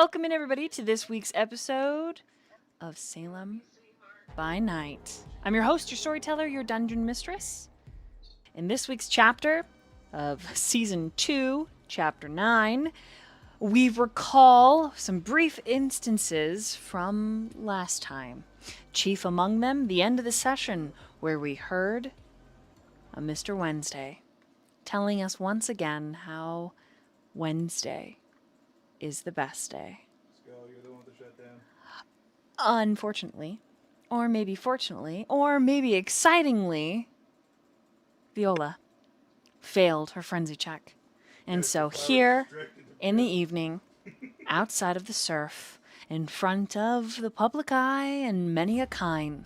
Welcome in, everybody, to this week's episode of Salem by Night. I'm your host, your storyteller, your dungeon mistress. In this week's chapter of Season 2, Chapter 9, we recall some brief instances from last time. Chief among them, the end of the session, where we heard a Mr. Wednesday telling us once again how Wednesday is the best day. You're the one with the shutdown. Unfortunately, or maybe fortunately, or maybe excitingly, Viola failed her frenzy check. And so here, in the evening, outside of the surf, in front of the public eye and many a kine,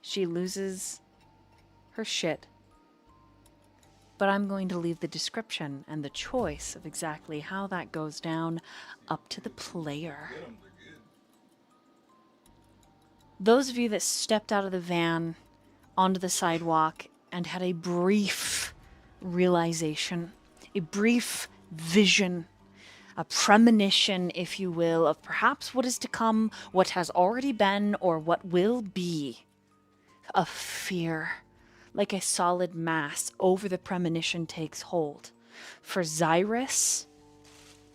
she loses her shit. But I'm going to leave the description and the choice of exactly how that goes down up to the player. Those of you that stepped out of the van onto the sidewalk and had a brief realization, a brief vision, a premonition, if you will, of perhaps what is to come, what has already been, or what will be, of fear. Like a solid mass over the premonition takes hold. For Xirus,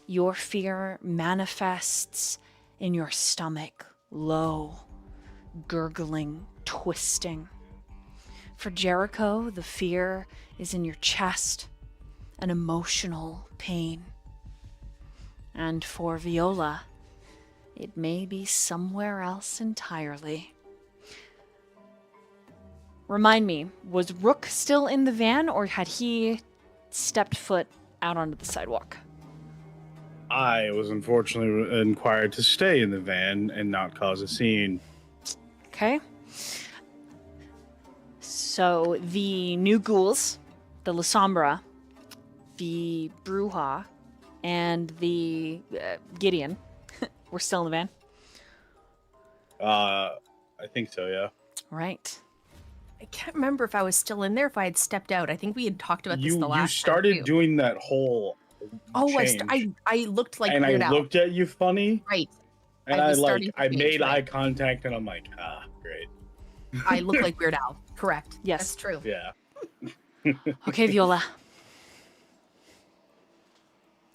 your fear manifests in your stomach, low, gurgling, twisting. For Jericho, the fear is in your chest, an emotional pain. And for Viola, it may be somewhere else entirely. Remind me, was Rook still in the van, or had he stepped foot out onto the sidewalk? I was unfortunately required to stay in the van and not cause a scene. Okay. So the new ghouls, the La Sombra, the Bruja, and the Gideon were still in the van? I think so, yeah. Right. I can't remember if I was still in there, if I had stepped out. I think we had talked about this the last time. You started doing that whole change. I looked like and Weird I Al. looked at you funny. Right. And I made eye right. contact, and I'm like, great. I look like Weird Al. Correct. Yes. That's true. Yeah. Okay, Viola.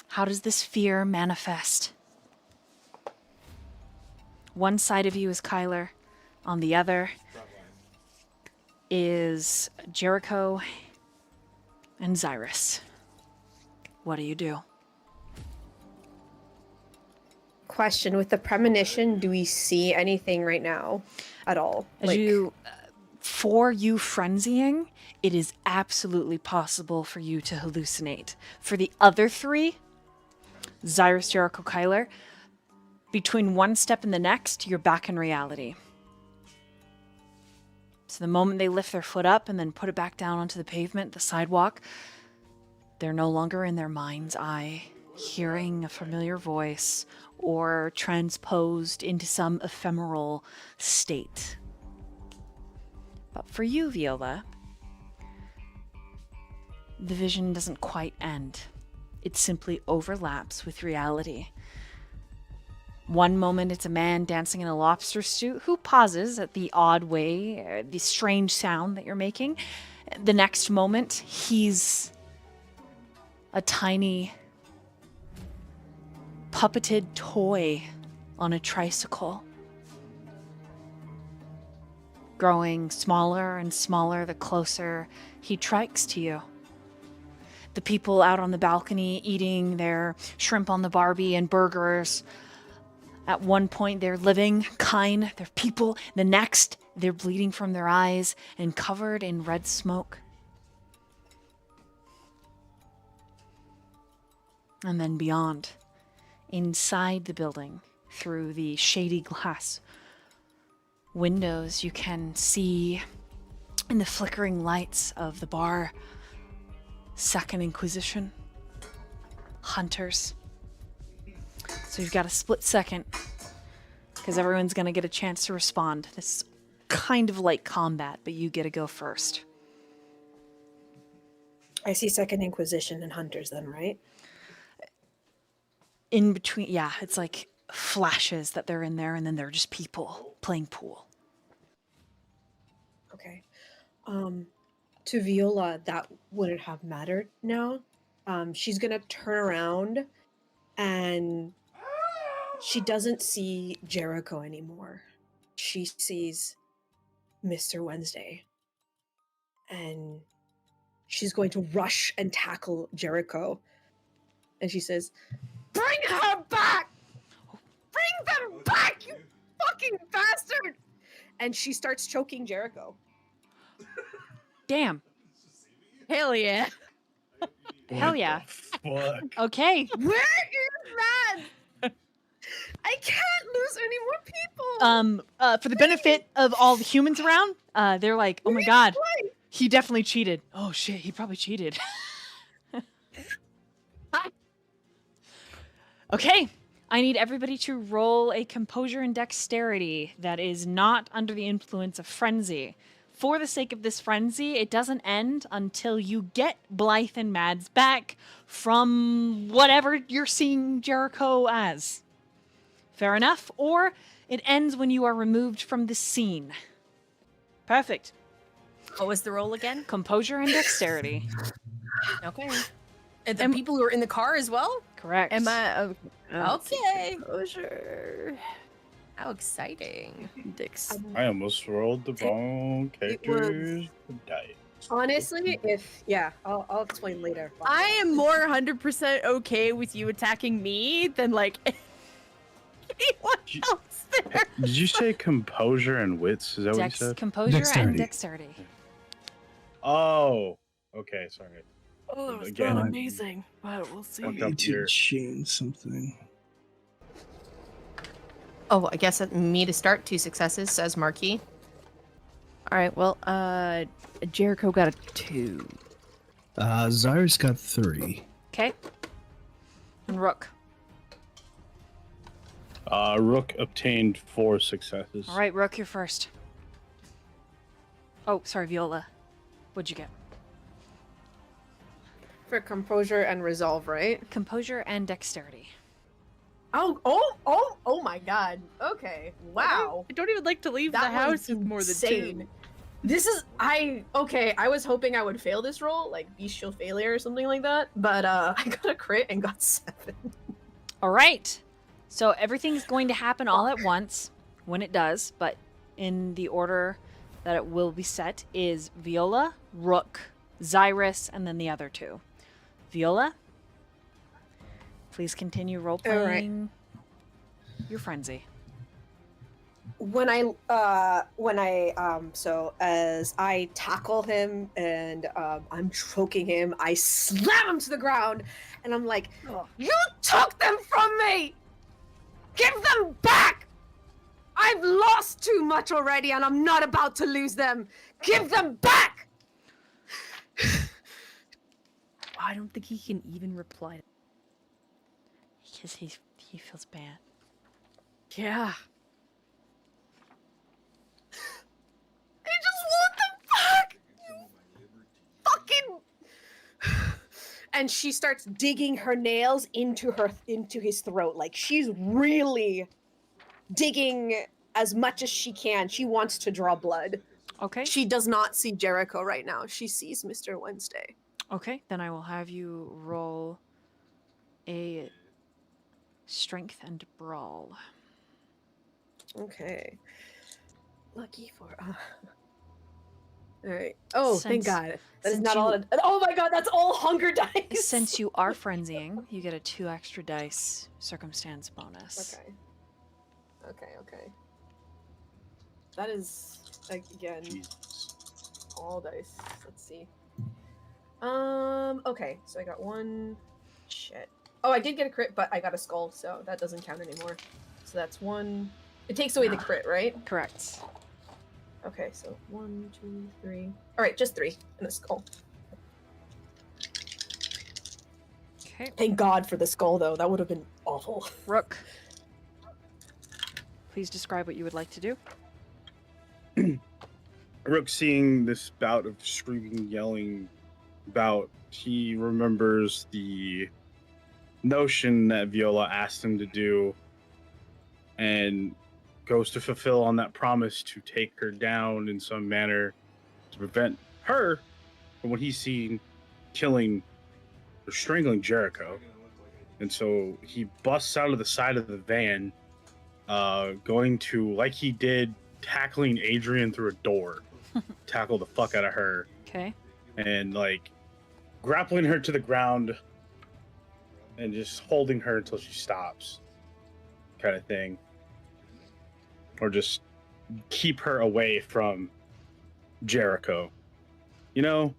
How does this fear manifest? One side of you is Kyler. On the other is Jericho and Xirus. What do you do? Question, with the premonition, do we see anything right now at all? For you frenzying, it is absolutely possible for you to hallucinate. For the other three, Xirus, Jericho, Kyler, between one step and the next, you're back in reality. So the moment they lift their foot up and then put it back down onto the pavement, the sidewalk, they're no longer in their mind's eye, hearing a familiar voice or transposed into some ephemeral state. But for you, Viola, the vision doesn't quite end. It simply overlaps with reality. One moment it's a man dancing in a lobster suit who pauses at the odd way, the strange sound that you're making. The next moment, he's a tiny puppeted toy on a tricycle. Growing smaller and smaller the closer he trikes to you. The people out on the balcony eating their shrimp on the Barbie and burgers. At one point, they're living, kind, they're people. The next, they're bleeding from their eyes and covered in red smoke. And then beyond, inside the building, through the shady glass windows, you can see in the flickering lights of the bar, Second Inquisition, hunters. So you've got a split second, because everyone's going to get a chance to respond. This is kind of like combat, but you get to go first. I see Second Inquisition and Hunters then, right? In between, yeah, it's like flashes that they're in there, and then they're just people playing pool. Okay. To Viola, that wouldn't have mattered now. She's gonna turn around and she doesn't see Jericho anymore. She sees Mr. Wednesday. And she's going to rush and tackle Jericho. And she says, "Bring her back! Bring them back, you fucking bastard!" And she starts choking Jericho. Damn. Hell yeah. Hell What yeah. the fuck? Okay. Where is that? I can't lose any more people. For the benefit of all the humans around, they're like, oh my god, he definitely cheated. Oh shit, he probably cheated. Okay, I need everybody to roll a composure and dexterity that is not under the influence of frenzy. For the sake of this frenzy, it doesn't end until you get Blythe and Mads back from whatever you're seeing Jericho as. Fair enough? Or it ends when you are removed from the scene. Perfect. What was the roll again? Composure and dexterity. Okay. And the people who are in the car as well? Correct. Am I Okay. Composure. How exciting. Dex. I almost rolled the wrong it character's dice. Honestly, I'll explain later. I am more 100% okay with you attacking me than like anyone You- else there. Did you say composure and wits? Is that what you Dex, said? composure and Dexterity. dexterity. Oh, okay. Sorry. Oh, that was Again, not I'm- amazing, but we'll see. Fuck I up need to here. change something. Oh, I guess it's me to start. 2 successes, says Marquis. All right, well, Jericho got a 2. Xirus got 3. Okay. And Rook. Rook obtained 4 successes. All right, Rook, you're first. Oh, sorry, Viola. What'd you get? For composure and resolve, right? Composure and dexterity. Oh my god. Okay. Wow. I don't even like to leave That the house was with more than insane. 2. This is I was hoping I would fail this roll, like bestial failure or something like that, but I got a crit and got 7. All right. So everything's going to happen all at once when it does, but in the order that it will be set is Viola, Rook, Xirus, and then the other 2. Viola, please continue role All right. playing your frenzy. So as I tackle him and I'm choking him, I slam him to the ground and I'm like, "You took them from me! Give them back! I've lost too much already and I'm not about to lose them! Give them back!" I don't think he can even reply. Because he feels bad. Yeah. I just want them back! Fucking... And she starts digging her nails into his throat. Like, she's really digging as much as she can. She wants to draw blood. Okay. She does not see Jericho right now. She sees Mr. Wednesday. Okay, then I will have you roll a strength and brawl. Okay. Lucky for... All right. Oh, thank Since- God. That is since not all... you- Oh my God, that's all hunger dice! Since you are frenzying, you get a 2 extra dice circumstance bonus. Okay. That is, like, again, Jesus. all dice. Let's see. Okay, so I got 1. Shit. Oh, I did get a crit, but I got a skull, so that doesn't count anymore. So that's 1. It takes away the crit, right? Correct. Okay, so 1, 2, 3. All right, just 3 and a skull. Okay. Thank God for the skull, though. That would have been awful. Rook, please describe what you would like to do. Rook, seeing this bout of screaming, yelling bout, he remembers the notion that Viola asked him to do and goes to fulfill on that promise to take her down in some manner to prevent her from what he's seen killing or strangling Jericho. And so he busts out of the side of the van, going to, like he did, tackling Adrian through a door, tackle the fuck out of her, Okay. and like grappling her to the ground and just holding her until she stops, kind of thing. Or just keep her away from Jericho. You know,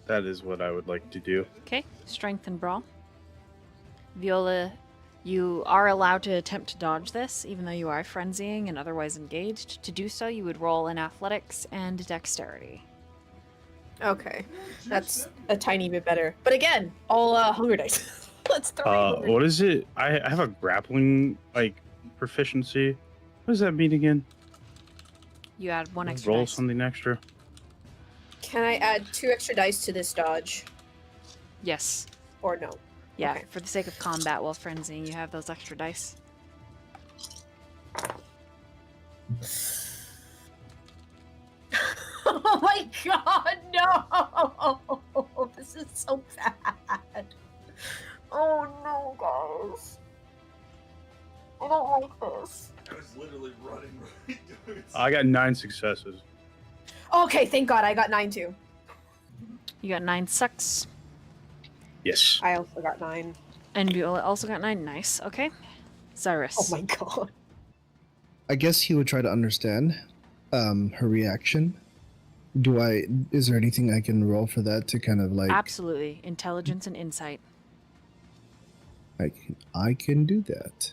that is what I would like to do. Okay. Strength and brawl. Viola, you are allowed to attempt to dodge this, even though you are frenzying and otherwise engaged. To do so, you would roll in athletics and dexterity. Okay, that's a tiny bit better. But again, all hunger dice. Let's throw. What is it? I have a grappling proficiency. What does that mean again? You add one extra Roll dice. something extra. Can I add 2 extra dice to this dodge, Yes. or no? Yeah, Okay. for the sake of combat while frenzying, you have those extra dice. Oh my god, no! This is so bad. Oh no, guys. I don't like this. I was literally running right to it. I got 9 successes. Okay, thank god I got 9 too. You got 9 sucks, Yes. I also got 9. and Viola also got 9. Nice. Okay. Xirus. Oh my god. I guess he would try to understand her reaction. Is there anything I can roll for that to kind of like Absolutely. Intelligence and insight. I can do that.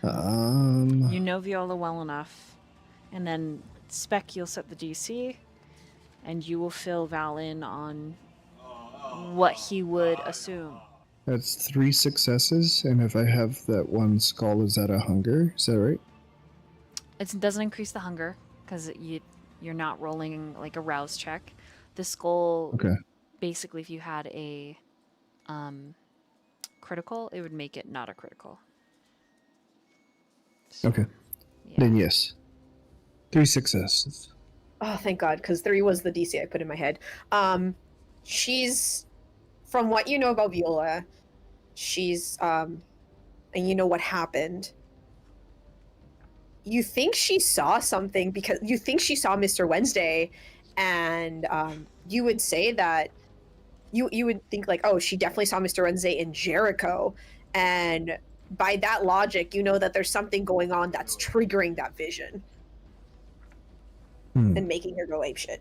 You know Viola well enough. And then Spec, you'll set the DC, and you will fill Val in on what he would assume. That's 3 successes, and if I have that one skull, is that a hunger? Is that right? It doesn't increase the hunger, because you're not rolling like a rouse check. The skull, Okay. basically, if you had a critical, it would make it not a critical. So, Okay. yeah. Then yes. 3 successes. Oh, thank god, because 3 was the DC I put in my head. She's, from what you know about Viola, she's, and you know what happened. You think she saw something because you think she saw Mr. Wednesday, and you would say that you would think like, oh, she definitely saw Mr. Wednesday in Jericho, and by that logic, you know that there's something going on that's triggering that vision and making her go apeshit.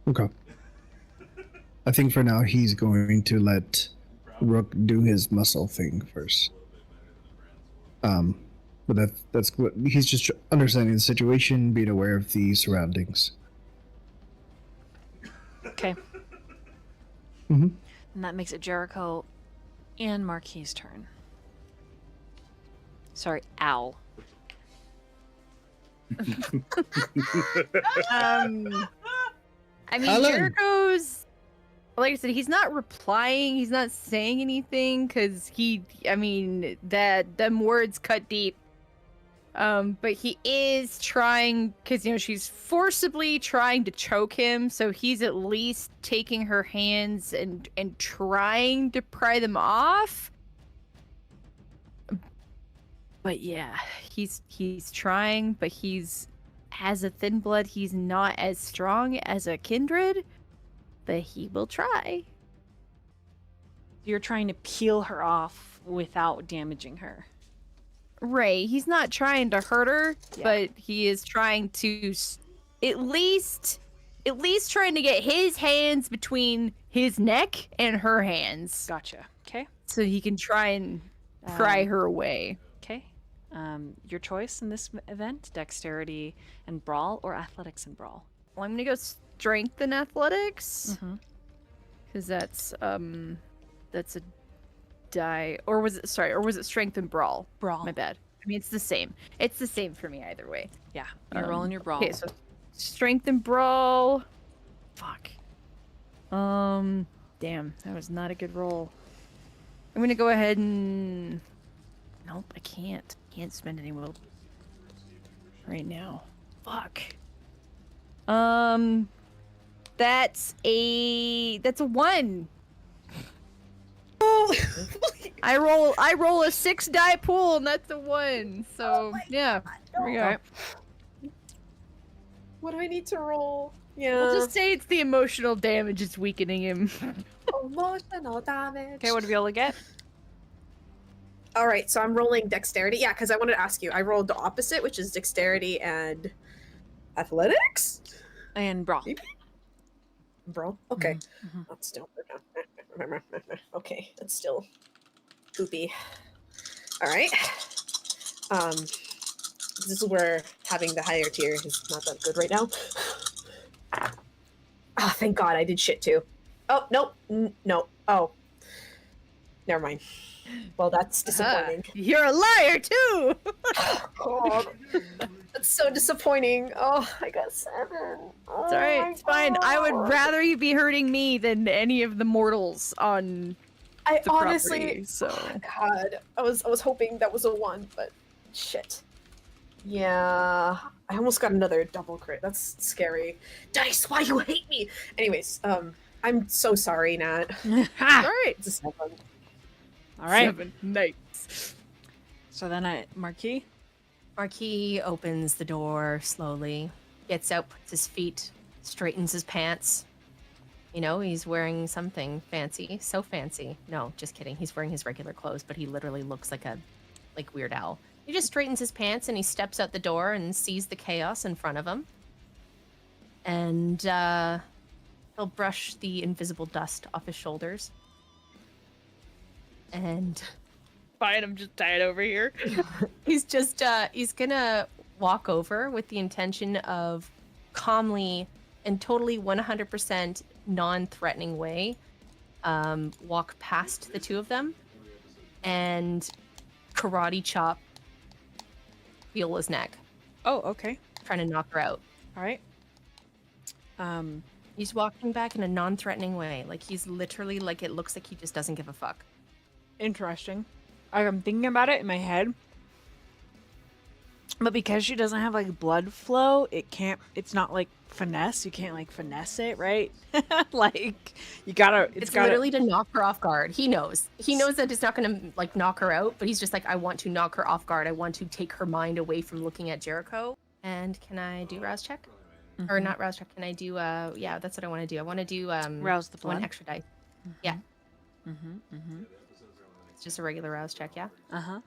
Okay. I think for now he's going to let Rook do his muscle thing first. But that's what he's just understanding the situation, being aware of the surroundings. Okay. Mm-hmm. And that makes it Jericho and Marquis' turn. Sorry, ow. I mean, Alan. Jericho's, like I said, he's not replying. He's not saying anything because them words cut deep. But he is trying, because she's forcibly trying to choke him, so he's at least taking her hands and trying to pry them off. But yeah, he's trying, but as a thin blood, he's not as strong as a kindred, but he will try. You're trying to peel her off without damaging her. Right, he's not trying to hurt her, Yeah. but he is trying to at least trying to get his hands between his neck and her hands, Gotcha. Okay. so he can try and pry her away. Okay. Your choice in this event: dexterity and brawl, or athletics and brawl. Well, I'm gonna go strength and athletics, Mm-hmm. because that's a die, or was it strength and brawl? Brawl. My bad. I mean, it's the same. It's the same for me either way. Yeah. You're rolling your brawl. Okay, so strength and brawl. Fuck. Damn, that was not a good roll. I'm gonna go ahead and... Nope, I can't. Can't spend any will right now. Fuck. That's a 1. Oh, I roll a 6 die pool and that's a 1. So yeah, here we go. what do I need to roll? Yeah. We'll just say it's the emotional damage is weakening him. Emotional damage. Okay, what did Viola get? All right, so I'm rolling dexterity. Yeah, because I wanted to ask you. I rolled the opposite, which is dexterity and athletics. And brawl. Bro, okay. Mhm. That's still okay. That's still poopy. All right. This is where having the higher tier is not that good right now. Oh, thank God I did shit too. Oh nope, no. Oh, never mind. Well, that's disappointing. You're a liar too. God, that's so disappointing. Oh, I got 7. Oh, It's alright, my it's fine. I would God. rather you be hurting me than any of the mortals on I the honestly, property, so oh, God, I was hoping that was a 1, but shit. Yeah, I almost got another double crit. That's scary. Dice, why you hate me? Anyways, I'm so sorry, Nat. alright. It's a 7. All right. 7 nights. So then Marquis. Marquis opens the door slowly, gets out, puts his feet, straightens his pants. You know, he's wearing something fancy. So fancy. No, just kidding. He's wearing his regular clothes, but he literally looks like a Weird Al. He just straightens his pants and he steps out the door and sees the chaos in front of him. And he'll brush the invisible dust off his shoulders. And Fine, I'm just tired over here. he's gonna walk over with the intention of calmly and totally 100% non-threatening way walk past the two of them and karate chop Viola's neck, Oh, okay. trying to knock her out. All right. He's walking back in a non-threatening way, like he's literally like it looks like he just doesn't give a fuck. Interesting. I'm thinking about it in my head. But because she doesn't have like blood flow, it's not like finesse. You can't like finesse it, right? Like you gotta It's literally to knock her off guard. He knows that it's not gonna like knock her out, but he's just like, I want to knock her off guard. I want to take her mind away from looking at Jericho. And can I do rouse check? Or not rouse check, can I do yeah, that's what I want to do. I want to do rouse the blood. 1 extra dice. Yeah. It's just a regular rouse check, yeah? Uh-huh.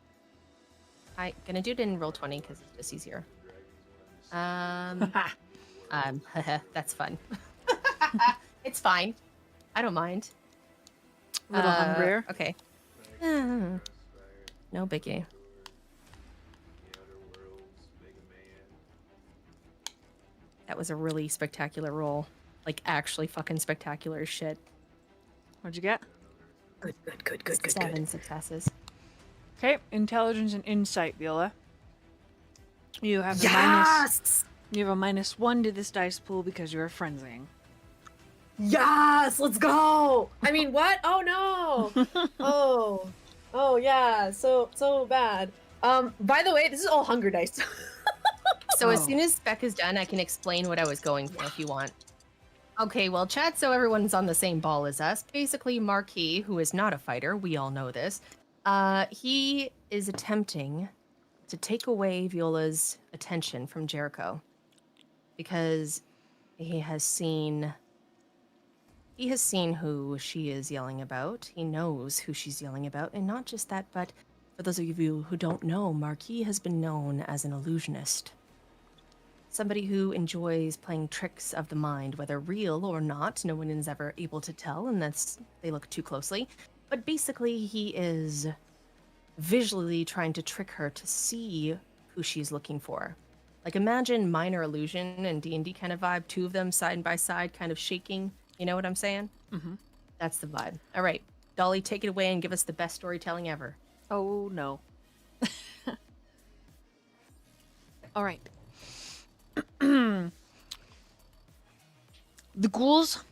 I'm gonna do it in roll 20 because it's just easier. That's fun. It's fine. I don't mind. A little hungrier. Okay. No biggie. That was a really spectacular roll. Like actually fucking spectacular as shit. What'd you get? Good. 7 successes. Okay, intelligence and insight, Viola. You have a Yes! You have a -1 to this dice pool because you are frenzying. Yes! Let's go! I mean, what? Oh no! Oh yeah, so bad. By the way, this is all hunger dice. So as soon as Spec is done, I can explain what I was going for if you want. Okay, well, chat, so everyone's on the same ball as us. Basically, Marquis, who is not a fighter, we all know this, he is attempting to take away Viola's attention from Jericho because he has seen who she is yelling about. He knows who she's yelling about, and not just that, but for those of you who don't know, Marquis has been known as an illusionist. Somebody who enjoys playing tricks of the mind, whether real or not. No one is ever able to tell, and they look too closely. But basically, he is visually trying to trick her to see who she's looking for. Like imagine minor illusion and D&D kind of vibe, two of them side by side, kind of shaking. You know what I'm saying? Mm-hmm. That's the vibe. All right, Dolly, take it away and give us the best storytelling ever. Oh no. All right. The ghouls,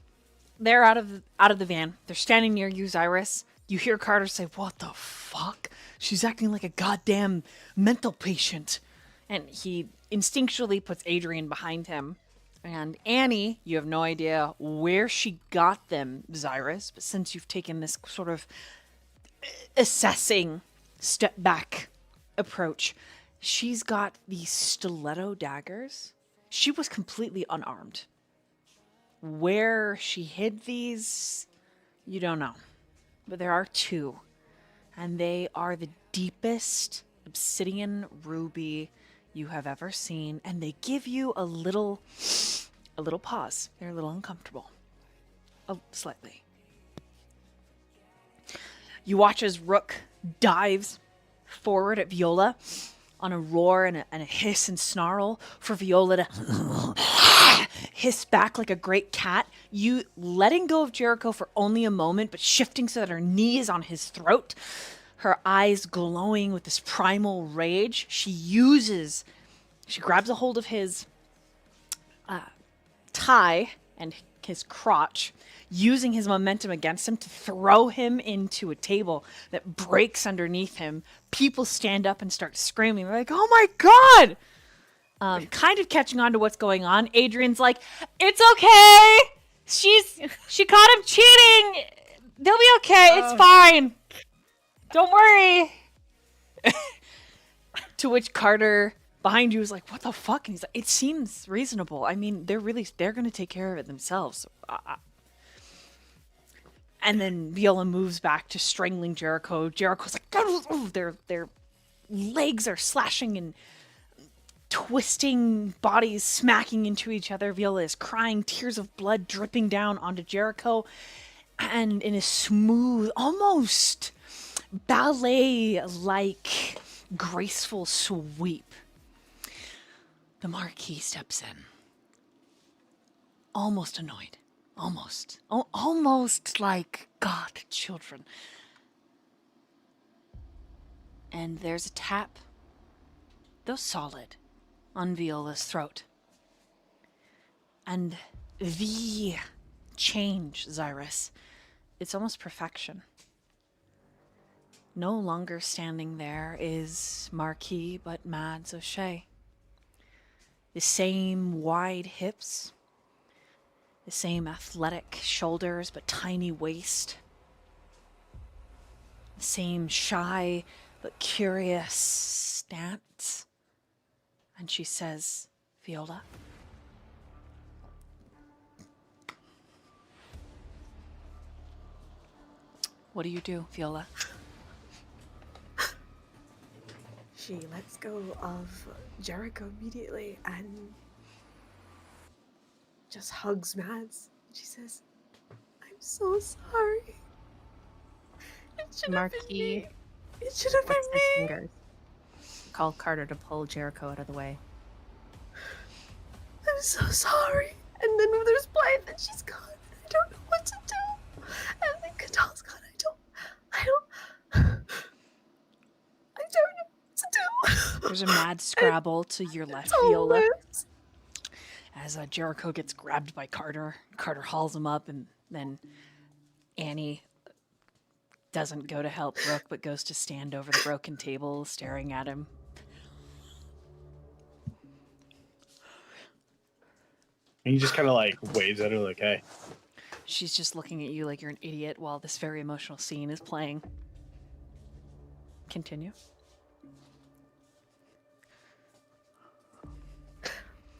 they're out of the van. They're standing near you, Xirus. You hear Carter say, "What the fuck? She's acting like a goddamn mental patient." And he instinctually puts Adrian behind him. And Annie, you have no idea where she got them, Xirus, but since you've taken this sort of assessing step back approach, she's got these stiletto daggers. She was completely unarmed. Where she hid these, you don't know. But there are two. And they are the deepest obsidian ruby you have ever seen. And they give you a little pause. They're a little uncomfortable. Oh, slightly. You watch as Rook dives forward at Viola on a roar and a hiss and snarl for Viola to hiss back like a great cat. You letting go of Jericho for only a moment, but shifting so that her knee is on his throat, her eyes glowing with this primal rage. She grabs a hold of his tie and his crotch, using his momentum against him to throw him into a table that breaks underneath him. People stand up and start screaming. They're like, "Oh my God!" Kind of catching on to what's going on. Adrian's like, "It's okay. She caught him cheating. They'll be okay. It's fine. Don't worry." To which Carter behind you is like, "What the fuck?" And he's like, "It seems reasonable. I mean, they're going to take care of it themselves." And then Viola moves back to strangling Jericho. Jericho's like, "Oh," their legs are slashing and twisting, bodies smacking into each other. Viola is crying, tears of blood dripping down onto Jericho. And in a smooth, almost ballet-like, graceful sweep, the Marquis steps in. Almost annoyed. Almost like, "God, children." And there's a tap, though solid, on Viola's throat. And the change, Xirus, it's almost perfection. No longer standing there is Marquis, but Mads O'Shea. The same wide hips, the same athletic shoulders, but tiny waist. The same shy but curious stance. And she says, "Viola?" What do you do, Viola? She lets go of Jericho immediately and just hugs Mads. She says, "I'm so sorry. It should have been Marquis me. It should have been flicks his me." fingers. Call Carter to pull Jericho out of the way. "I'm so sorry." And then there's Blythe and she's gone. I don't know what to do. And then Kadal's gone. I don't know what to do. There's a mad scrabble to your left, It's all Viola. this. As Jericho gets grabbed by Carter. Carter hauls him up, and then Annie doesn't go to help Rook, but goes to stand over the broken table, staring at him. And he just kind of like waves at her like, "Hey." She's just looking at you like you're an idiot while this very emotional scene is playing. Continue.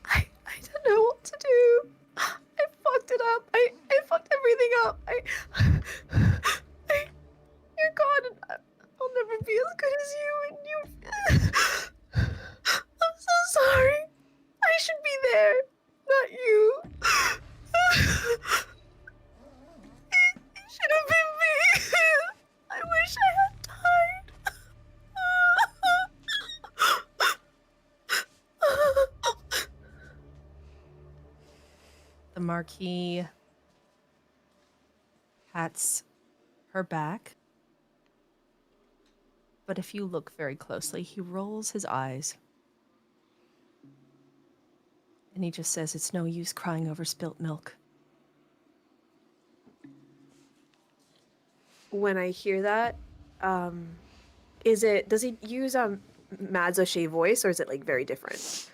I don't know what to do. I fucked it up. I fucked everything up. You're gone and I'll never be as good as you and you. I'm so sorry. I should be there, not you. It should have been me. I wish I had died. The Marquis pats her back, but if you look very closely, he rolls his eyes. And he just says, "It's no use crying over spilt milk. when I hear that, does he use Mad's O'Shea voice, or is it like very different?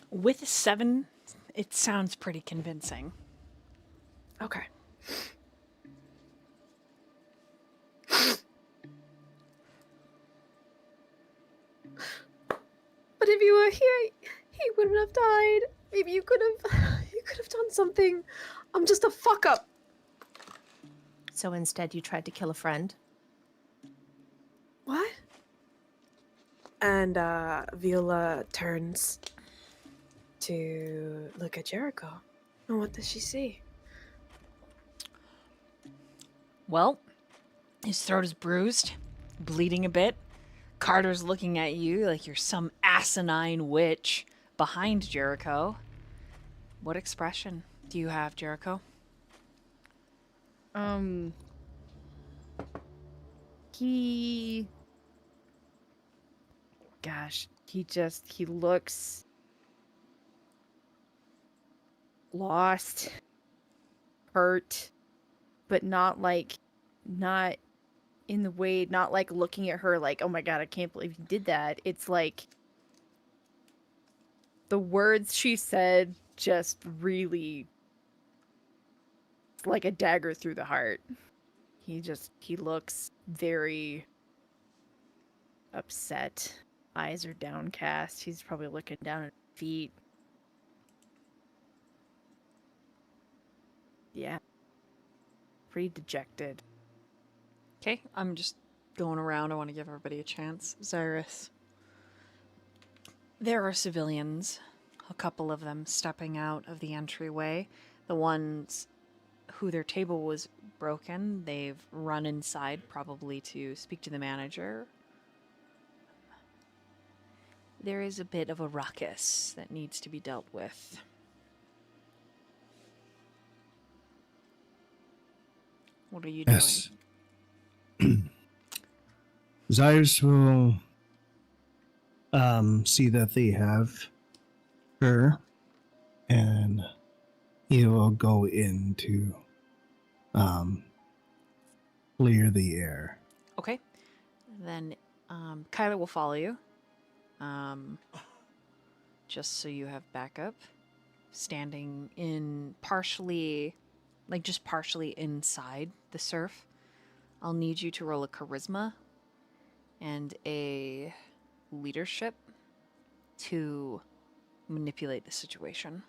With a 7, it sounds pretty convincing. Okay. But if you were here, he wouldn't have died. Maybe you could have done something. I'm just a fuck up. So instead, you tried to kill a friend? What? And Viola turns to look at Jericho. And what does she see? Well, his throat is bruised, bleeding a bit. Carter's looking at you like you're some asinine witch behind Jericho. What expression do you have, Jericho? He looks lost, hurt, but not in the way, not like looking at her like, oh my god, I can't believe you did that. It's like the words she said just really like a dagger through the heart. He looks very upset. Eyes are downcast. He's probably looking down at his feet. Yeah. Pretty dejected. Okay, I'm just going around. I want to give everybody a chance. Xirus. There are civilians, a couple of them stepping out of the entryway. The ones who their table was broken, they've run inside probably to speak to the manager. There is a bit of a ruckus that needs to be dealt with. What are you doing? Yes. Xirus will see that they have her, and he will go in to clear the air. Okay. Then Kyla will follow you. Just so you have backup. Standing in partially inside the surf. I'll need you to roll a charisma and a leadership to manipulate the situation.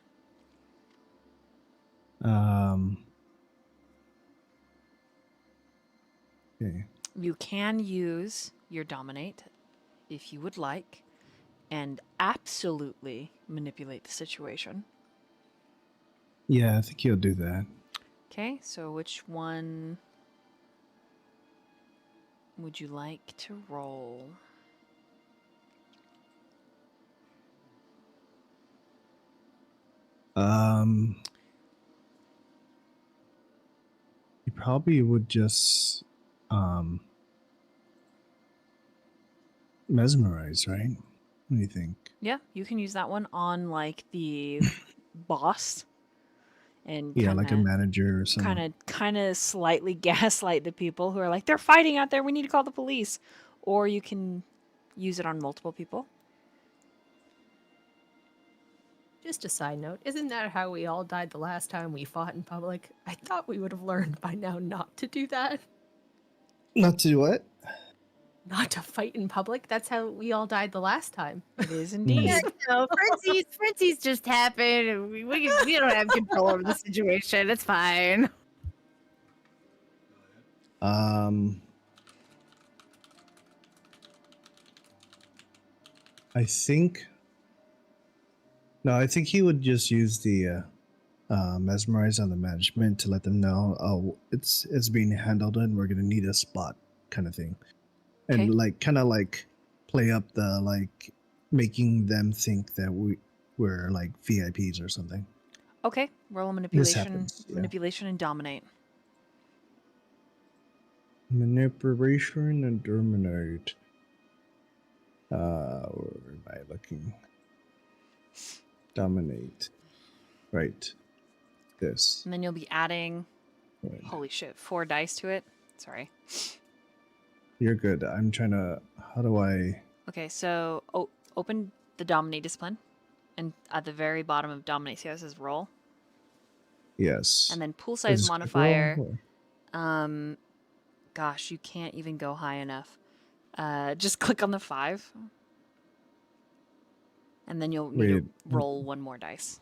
Okay. You can use your dominate if you would like and absolutely manipulate the situation. Yeah, I think he'll do that. Okay, so which one would you like to roll? He probably would just mesmerize, right? What do you think? Yeah, you can use that one on like the boss and Yeah, like a manager or something. kind of slightly gaslight the people who are like, they're fighting out there, we need to call the police. Or you can use it on multiple people. Just a side note, isn't that how we all died the last time we fought in public? I thought we would have learned by now not to do that. Not to do what? Not to fight in public. That's how we all died the last time. It is indeed. Yeah, no, frenzies just happen. And we don't have control over the situation. It's fine. I think. No, I think he would just use the mesmerize on the management to let them know, oh, it's being handled and we're gonna need a spot kind of thing, and Okay. like kind of like play up the like making them think that we're like VIPs or something. Okay, roll a This manipulation, happens. Yeah. manipulation and dominate. Manipulation and dominate. Where am I looking? Dominate. Right. This. And then you'll be adding Holy shit, 4 dice to it. Sorry. You're good. I'm trying to. How do I? Okay, so open the Dominate discipline, and at the very bottom of Dominate, see how it says roll, Yes. and then pool Is size this quick modifier. roll or- Gosh, you can't even go high enough. Just click on the 5, and then you'll need to Wait. roll 1 more dice.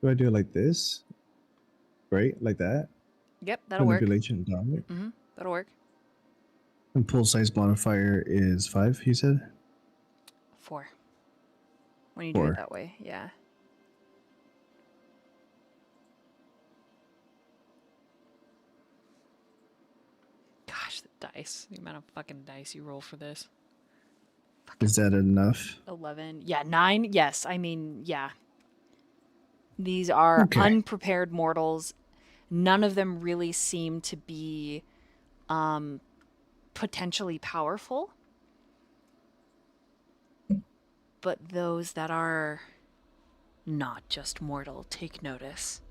Do I do it like this? Right, like that. Yep, that'll work. Manipulation dominate. That'll work. And pool size modifier is 5. He said. 4. When you do 4. it that way, yeah. Gosh, the dice. The amount of fucking dice you roll for this. Is that enough? 11. Yeah, 9. Yes, I mean, yeah. These are Okay. unprepared mortals. None of them really seem to be potentially powerful. But those that are not just mortal take notice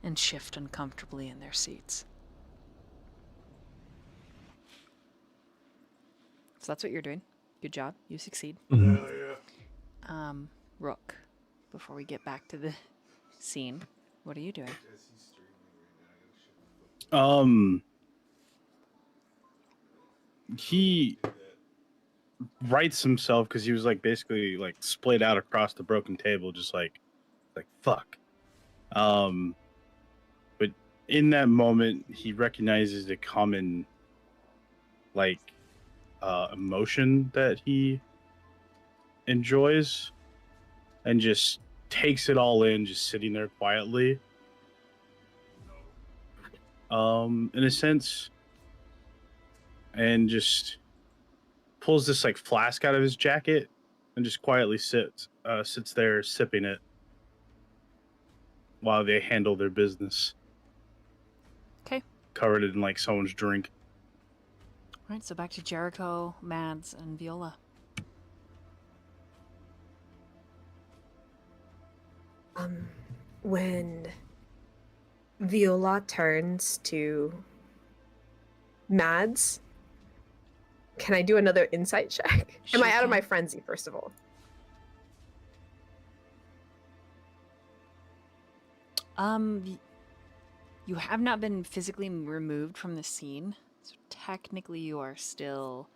and shift uncomfortably in their seats. So that's what you're doing. Good job. You succeed. Mhm. Hell yeah. Rook, before we get back to the scene, what are you doing? Guess he's streaming right now. I gotta shut He the fuck up. rights himself because he was like basically like splayed out across the broken table, just like fuck. But in that moment, he recognizes a common like emotion that he enjoys, and just takes it all in, just sitting there quietly. In a sense, and just pulls this like flask out of his jacket and just quietly sits there sipping it while they handle their business. Okay. Covered it in like someone's drink. All right, so back to Jericho, Mads, and Viola. When Viola turns to Mads, can I do another insight check? Am I Sure out of my can. frenzy, first of all? You have not been physically removed from the scene, so technically you are still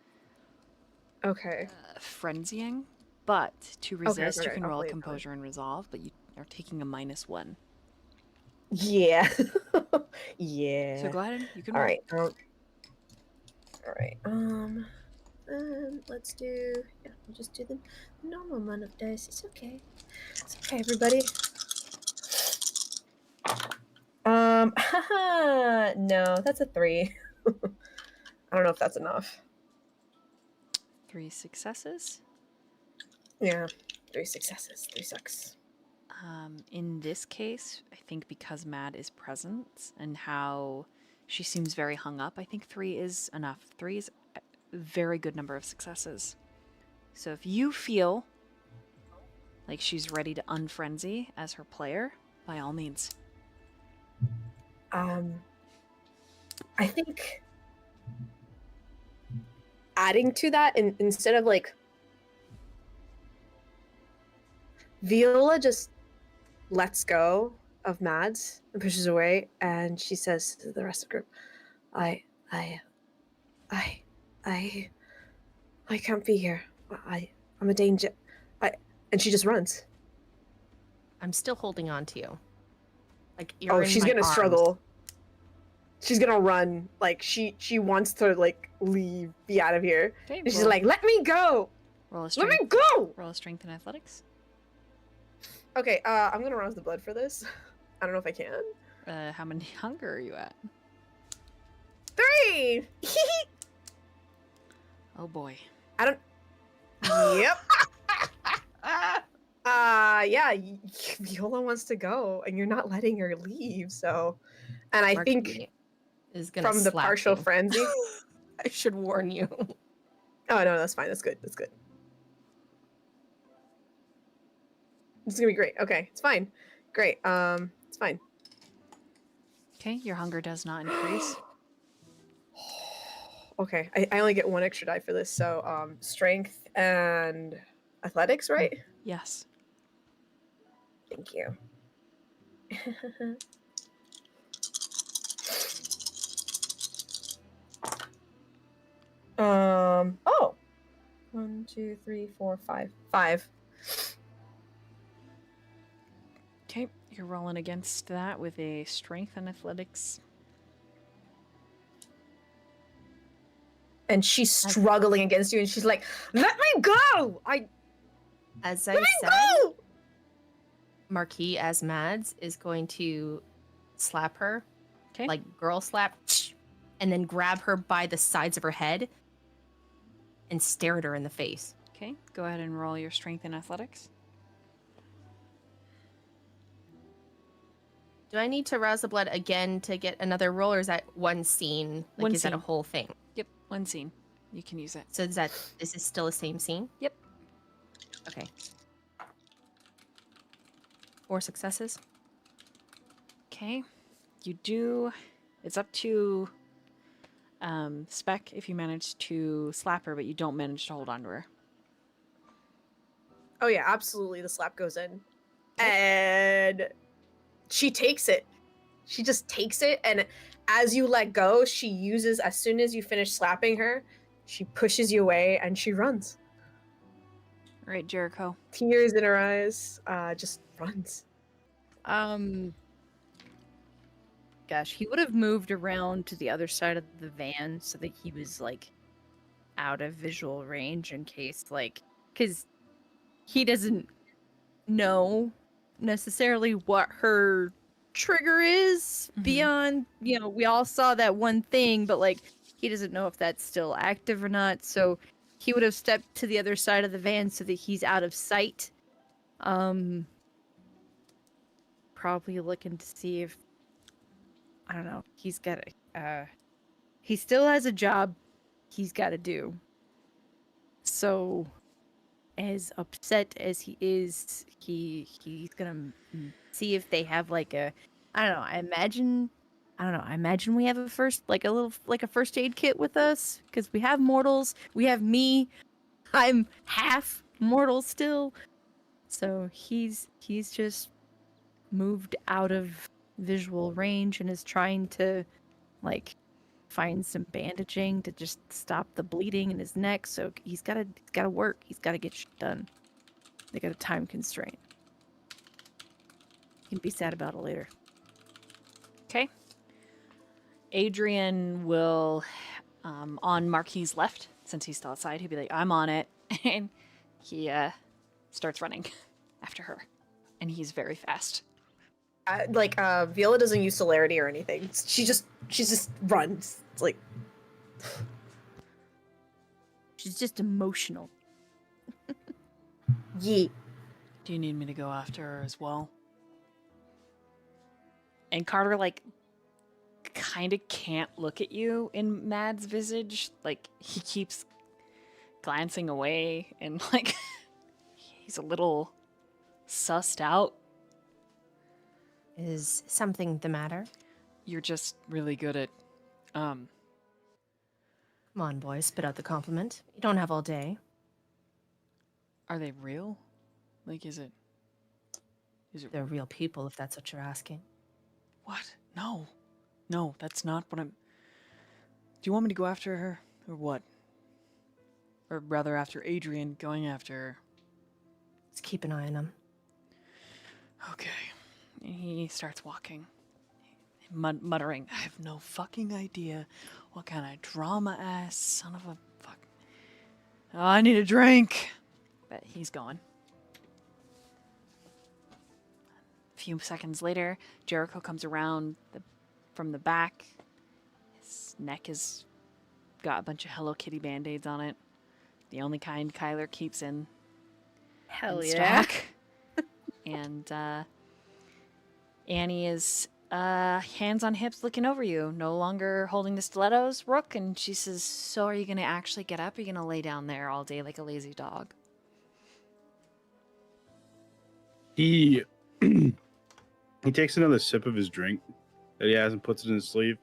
Okay. frenzying. But to resist, you okay, can I'll roll play it that way. composure and resolve, but you are taking a -1. Yeah. So yeah. go ahead, you can All roll. right. All right. Let's do. Yeah, we'll just do the normal amount of dice. It's okay. It's okay, everybody. No, that's a 3. I don't know if that's enough. 3 successes. Yeah, 3 successes. 3 sucks. In this case, I think because Mad is present and how she seems very hung up, I think 3 is enough. 3 is a very good number of successes. So if you feel like she's ready to unfrenzy as her player, by all means. I think adding to that, instead of like Viola just lets go of Mads and pushes away, and she says to the rest of the group, I can't be here. I'm a danger. And she just runs. I'm still holding on to you. Like you're Oh, in she's my gonna arms. struggle. She's gonna run. Like she wants to like leave, be out of here. Okay, And she's like, let me go! roll a Let strength. me go! Roll a strength in athletics. Okay, I'm gonna rouse the blood for this. I don't know if I can. How many hunger are you at? 3! Oh boy. I don't. Yep. Yeah, Viola wants to go, and you're not letting her leave. So, and I think Marquis is gonna from the slap partial you. frenzy. I should warn you. Oh no, that's fine. That's good. That's good. This is gonna be great. Okay, it's fine. Great. It's fine. Okay, your hunger does not increase. Okay, I only get one extra die for this, so strength and athletics, right? Yes. Thank you. Oh. 1, 2, 3, 4, 5. 5. Okay, you're rolling against that with a strength and athletics. And she's struggling against you, and she's like, "Let me go! As I Let me said, go!" Marquis as Mads is going to slap her, Okay. like girl slap, and then grab her by the sides of her head and stare at her in the face. Okay, go ahead and roll your strength and athletics. Do I need to rouse the blood again to get another roll, or is that one scene? Like, One is that a scene. whole thing? Yep, one scene. You can use it. So is this is still the same scene? Yep. Okay. 4 successes. Okay. You do. It's up to Spec if you manage to slap her, but you don't manage to hold on to her. Oh yeah, absolutely. The slap goes in, and she takes it. She just takes it, and as you let go, she uses. As soon as you finish slapping her, she pushes you away and she runs. All right, Jericho. Tears in her eyes. Just runs. Gosh, he would have moved around to the other side of the van so that he was like out of visual range in case because he doesn't know necessarily what her trigger is beyond, we all saw that one thing, but like he doesn't know if that's still active or not. So he would have stepped to the other side of the van so that he's out of sight. Probably looking to see if, I don't know, he's got he still has a job he's got to do. So as upset as he is, he's gonna see if they have like a, I don't know, I imagine we have a first aid kit with us, because we have mortals, we have me, I'm half mortal still. So he's just moved out of visual range and is trying to like find some bandaging to just stop the bleeding in his neck. So he's gotta work. He's gotta get shit done. They got a time constraint. He can be sad about it later. Okay. Adrian will, on Marquis' left, since he's still outside, he'll be like, I'm on it. And he starts running after her. And he's very fast. Viola doesn't use celerity or anything. She just runs. It's like, She's just emotional. yeet. Do you need me to go after her as well? And Carter, like, kind of can't look at you in Mad's visage. Like, he keeps glancing away and, like, he's a little sussed out. Is something the matter? You're just really good at, Come on, boy, spit out the compliment. You don't have all day. are they real? Like, is it They're real people, if that's what you're asking. what? No, that's not what I'm. Do you want me to go after her, or what? Or rather, after Adrian going after her? Let's keep an eye on them. Okay. He starts walking, muttering, I have no fucking idea what kind of drama-ass son of a fuck. Oh, I need a drink. But he's gone. A few seconds later, Jericho comes around from the back. His neck has got a bunch of Hello Kitty Band-Aids on it. The only kind Kyler keeps in stock. And Annie is hands on hips looking over you, no longer holding the stilettos, Rook, and she says, so are you going to actually get up, or are you going to lay down there all day like a lazy dog? He he takes another sip of his drink that he has and puts it in his sleeve.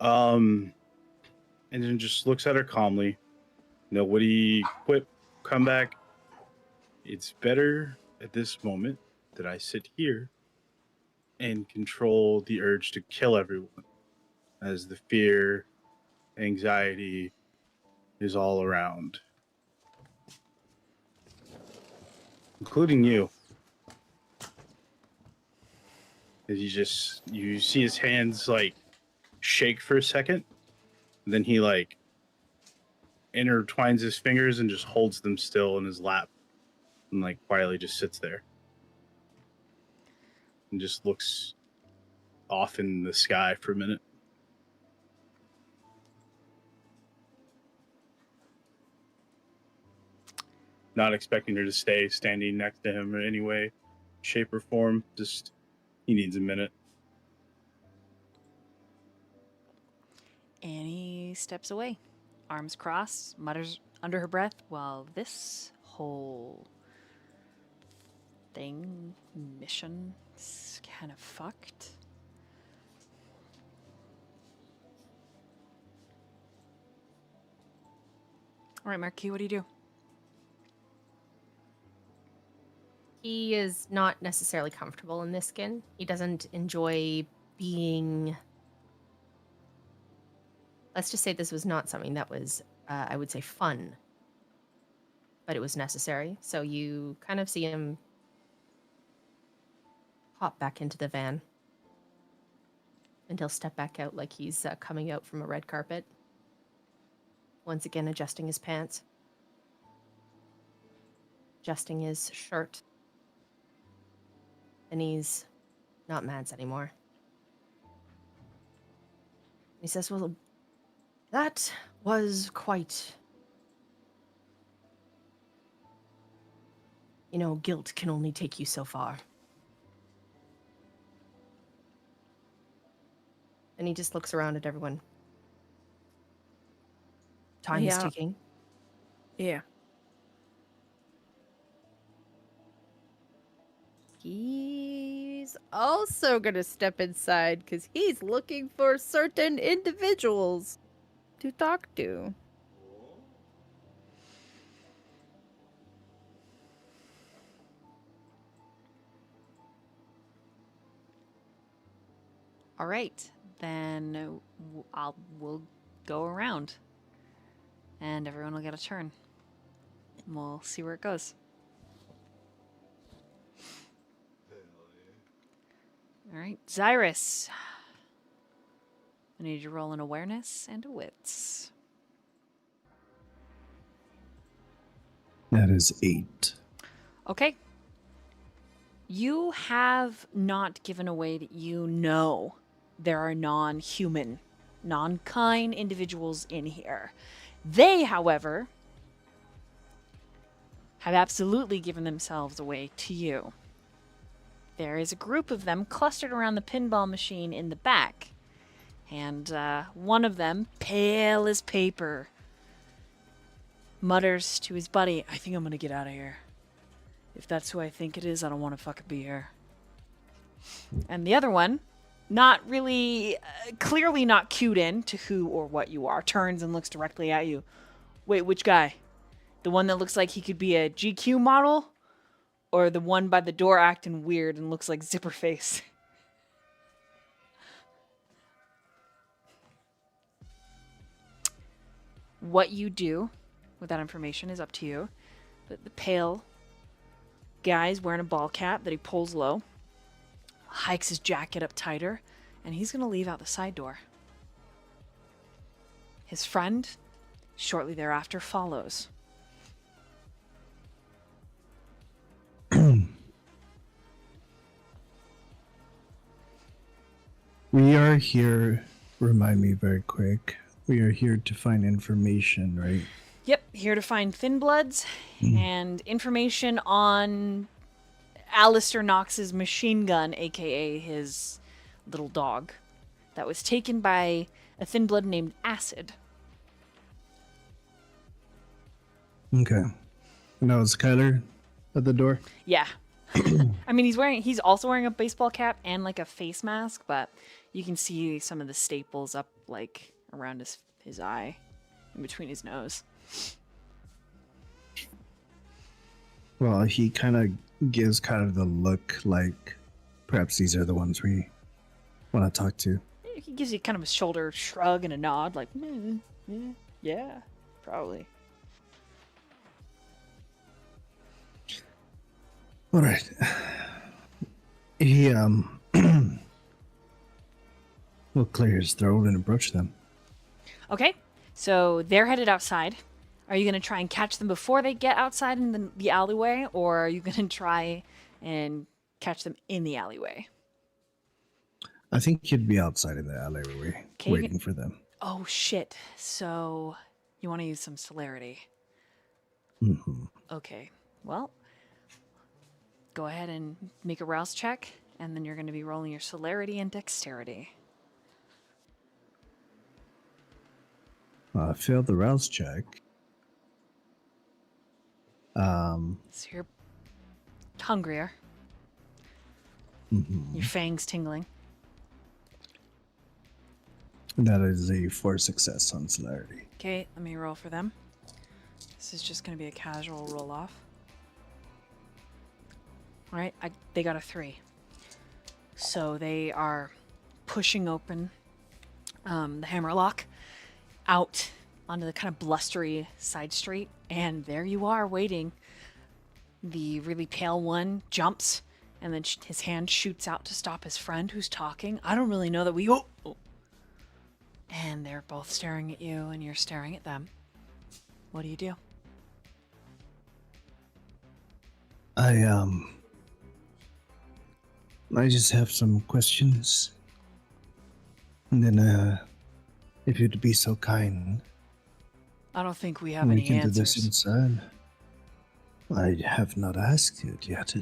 And then just looks at her calmly. Nobody quip, come back. It's better at this moment that I sit here and control the urge to kill everyone, as the fear, anxiety is all around, including you. As you see his hands like shake for a second, and then he like intertwines his fingers and just holds them still in his lap, and like quietly just sits there and just looks off in the sky for a minute. Not expecting her to stay standing next to him in any way, shape, or form. Just, he needs a minute. Annie steps away, arms crossed, mutters under her breath, while this whole mission is kind of fucked. All right, Marquis, what do you do? He is not necessarily comfortable in this skin. He doesn't enjoy being... Let's just say this was not something that was, I would say, fun. But it was necessary. So you kind of see him hop back into the van. And he'll step back out like he's coming out from a red carpet. Once again, adjusting his pants. Adjusting his shirt. And he's not Mads anymore. He says, well, that was quite... You know, guilt can only take you so far. And he just looks around at everyone. Time is ticking. Yeah. He's also gonna step inside because he's looking for certain individuals to talk to. All right, then we'll go around, and everyone will get a turn. And we'll see where it goes. All right, Xirus. I need you to roll an awareness and a wits. That is 8. Okay. You have not given away that you know there are non-human, non-kind individuals in here. They, however, have absolutely given themselves away to you. There is a group of them clustered around the pinball machine in the back. And one of them, pale as paper, mutters to his buddy, I think I'm going to get out of here. If that's who I think it is, I don't want to fucking be here. And the other one, not really, clearly not cued in to who or what you are, turns and looks directly at you. Wait, which guy? The one that looks like he could be a GQ model? Or the one by the door acting weird and looks like Zipper Face? What you do with that information is up to you. But the pale guy's wearing a ball cap that he pulls low, hikes his jacket up tighter, and he's going to leave out the side door. His friend, shortly thereafter, follows. We are here, remind me very quick, we are here to find information, right? Yep, here to find Thin Bloods and information on Alistair Knox's machine gun, aka his little dog, that was taken by a Thin Blood named Acid. Okay. And that was Kyler at the door? Yeah. I mean, he's also wearing a baseball cap and like a face mask, but you can see some of the staples up like around his eye, in between his nose. Well, he kind of gives kind of the look like perhaps these are the ones we want to talk to. He gives you kind of a shoulder shrug and a nod, like, yeah, probably. All right. He will clear his throat and approach them. Okay, so they're headed outside. Are you going to try and catch them before they get outside in the alleyway, or are you going to try and catch them in the alleyway? I think he'd be outside in the alleyway Okay. waiting for them. Oh, shit. So you want to use some celerity. Mm-hmm. Okay, well, go ahead and make a rouse check, and then you're going to be rolling your celerity and dexterity. Failed the rouse check. So you're hungrier. Mhm. Your fangs tingling. That is a 4 success on celerity. Okay, let me roll for them. This is just going to be a casual roll off. All right, they got a 3. So they are pushing open the hammerlock out onto the kind of blustery side street, and there you are waiting. The really pale one jumps, and then his hand shoots out to stop his friend who's talking. I don't really know that we... Oh. And they're both staring at you, and you're staring at them. What do you do? I just have some questions. And then, if you'd be so kind, I don't think we have we any can do this answers. inside. I have not asked you yet.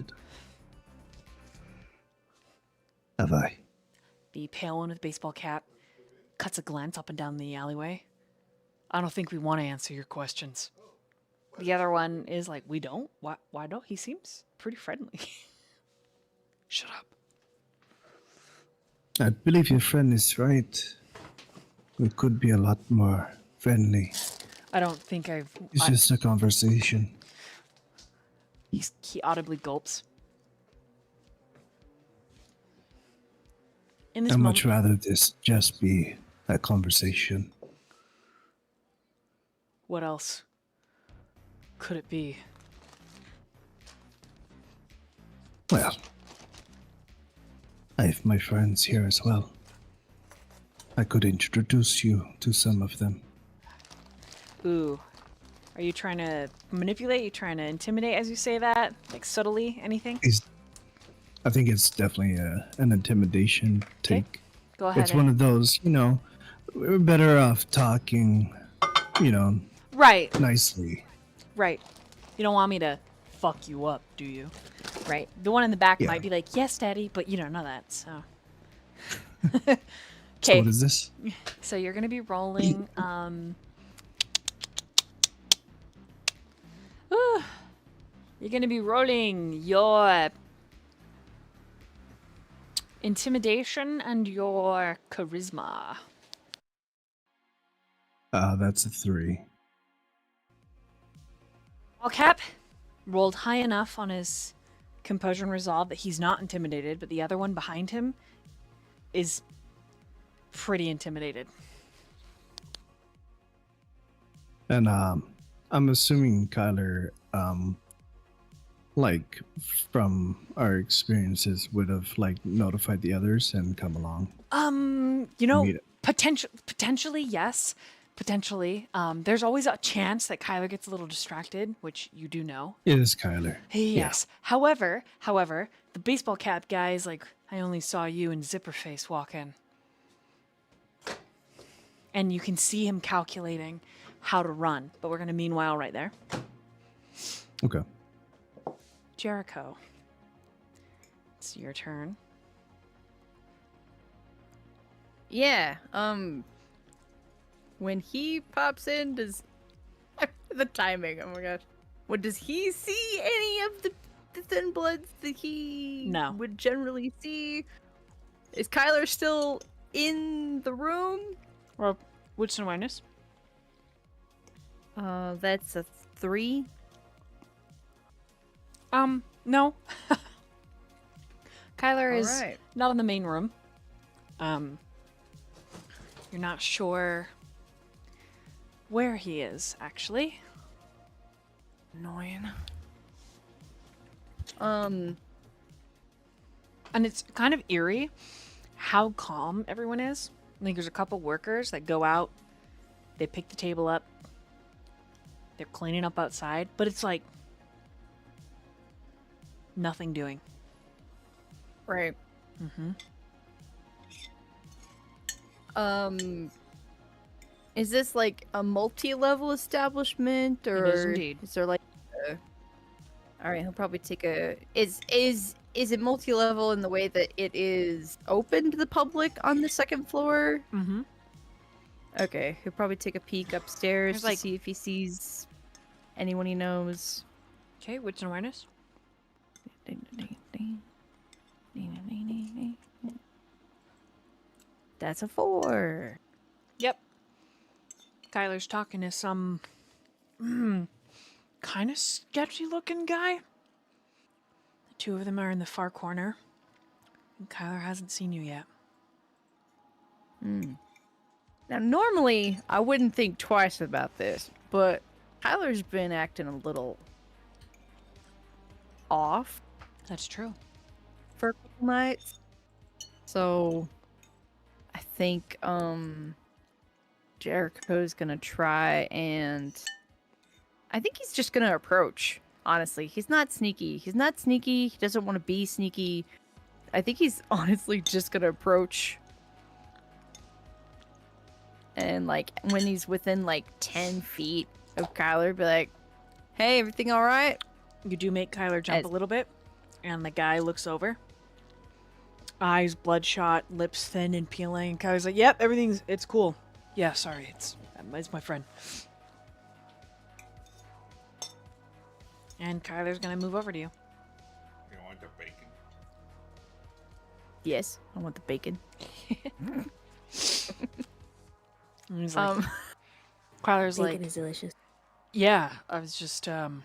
Have I? The pale one with baseball cap cuts a glance up and down the alleyway. I don't think we want to answer your questions. The other one is like, we don't? Why don't? He seems pretty friendly. Shut up. I believe your friend is right. We could be a lot more friendly. I don't think It's just a conversation. He audibly gulps. In this I'd moment, much rather this just be a conversation. what else could it be? Well, I have my friends here as well. I could introduce you to some of them. Ooh. Are you trying to manipulate? You trying to intimidate as you say that? Like subtly? Anything? I think it's definitely an intimidation take. Go ahead. It's one of those, we're better off talking, Right. nicely. Right. You don't want me to fuck you up, do you? Right. The one in the back Yeah. might be like, yes, daddy, but you don't know that, so. So Okay. what is this? So you're gonna be rolling, you're gonna be rolling your intimidation and your charisma. That's a 3. All cap rolled high enough on his composure and resolve that he's not intimidated, but the other one behind him is pretty intimidated. And I'm assuming Kyler, from our experiences, would have notified the others and come along. Meet it. Potentially, yes. Potentially. There's always a chance that Kyler gets a little distracted, which you do know. It is Kyler. Yes. However, the baseball cap guy is like, I only saw you and Zipperface walk in. And you can see him calculating how to run. But we're going to meanwhile right there. Okay. Jericho. It's your turn. Yeah, when he pops in, does the timing? Oh my gosh! What does he see? Any of the the thin bloods that he No. would generally see? Is Kyler still in the room? Or wits and awareness. That's a 3. No. Kyler is Alright. not in the main room. You're not sure where he is, actually. Annoying. And it's kind of eerie how calm everyone is. I think there's a couple workers that go out, they pick the table up, they're cleaning up outside, but it's like nothing doing. Right. Mm-hmm. Is this like a multi-level establishment, or is indeed. is there like a... All right, he'll probably take a... Is it multi-level in the way that it is open to the public on the second floor? Mm-hmm. Okay, he'll probably take a peek upstairs There's, to like- see if he sees anyone he knows. Okay, wits and awareness. That's a 4. Yep. Kyler's talking to some kind of sketchy looking guy. The two of them are in the far corner. And Kyler hasn't seen you yet. Now, normally, I wouldn't think twice about this, but Tyler's been acting a little off That's true. for a couple nights. So, I think, Jericho's gonna try and... I think he's just gonna approach, honestly. He's not sneaky. He doesn't want to be sneaky. I think he's honestly just gonna approach. And, like, when he's within, like, 10 feet of Kyler, be like, hey, everything all right? You do make Kyler jump As- a little bit, and the guy looks over. Eyes bloodshot, lips thin and peeling. And Kyler's like, "Yep, it's cool. Yeah, sorry, it's my friend." And Kyler's gonna move over to you. You want the bacon? Yes, I want the bacon. And he's like, Kyler's like, is delicious. "Yeah, I was just And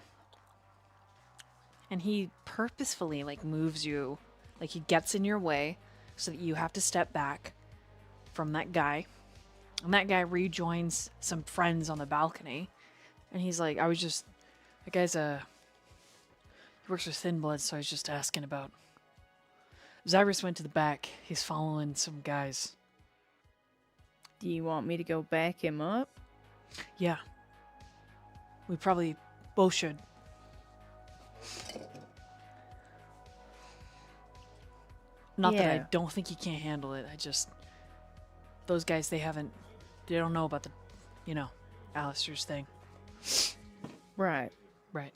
he purposefully like moves you, like he gets in your way so that you have to step back from that guy. And that guy rejoins some friends on the balcony. And he's like, that guy's he works with Thin Blood, so I was just asking about. Xirus went to the back. He's following some guys. Do you want me to go back him up? Yeah. We probably both should. Not that I Yeah. don't think he can't handle it. Those guys, they don't know about the, Alistair's thing. Right. Right.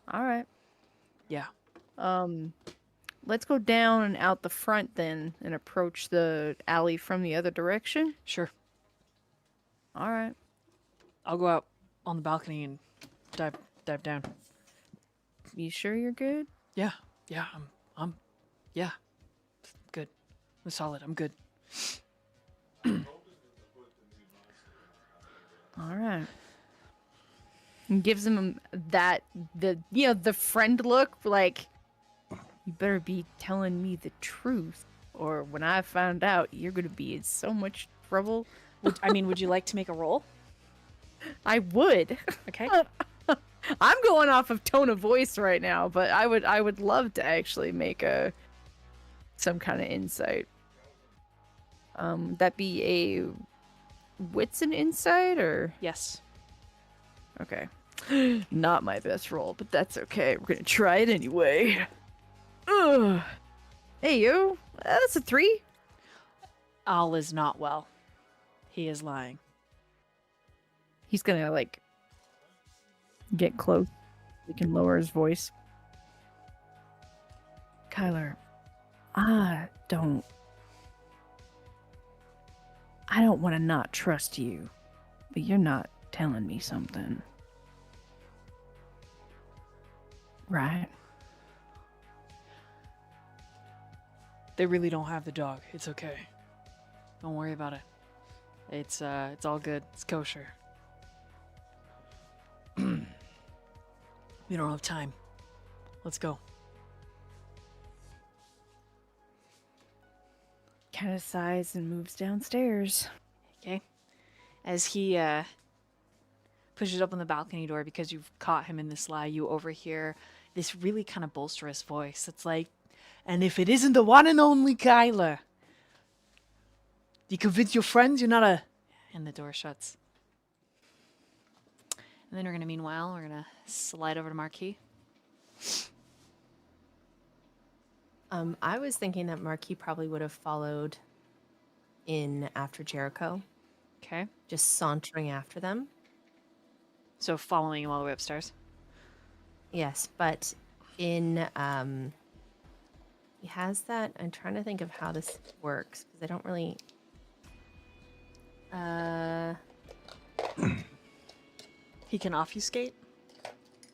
All right. Yeah. Let's go down and out the front then and approach the alley from the other direction. Sure. All right. I'll go out on the balcony and dive down. You sure you're good? Yeah. Yeah. I'm yeah. Good. I'm solid. I'm good. All right. And gives him the friend look, like, you better be telling me the truth, or when I find out, you're gonna be in so much trouble. Would you like to make a roll? I would. Okay. I'm going off of tone of voice right now, but I would love to actually make some kind of insight. That be a wits and insight, or Yes. okay. Not my best roll, but that's okay. We're gonna try it anyway. Ugh. Hey yo, that's a 3. Al is not well. He is lying. He's gonna like get close. He can lower his voice. Kyler, I don't want to not trust you, but you're not telling me something. Right? They really don't have the dog. It's okay. Don't worry about it. It's all good. It's kosher. We don't have time. Let's go. Kind of sighs and moves downstairs. Okay. As he pushes up on the balcony door, because you've caught him in this lie, you overhear this really kind of bolsterous voice. It's like, and if it isn't the one and only Kyler, you convince your friends you're not a... And the door shuts. And then meanwhile, we're gonna slide over to Marquis. I was thinking that Marquis probably would have followed in after Jericho, Okay. just sauntering after them. So following him all the way upstairs. Yes, but in he has that. I'm trying to think of how this works because I don't really. He can obfuscate.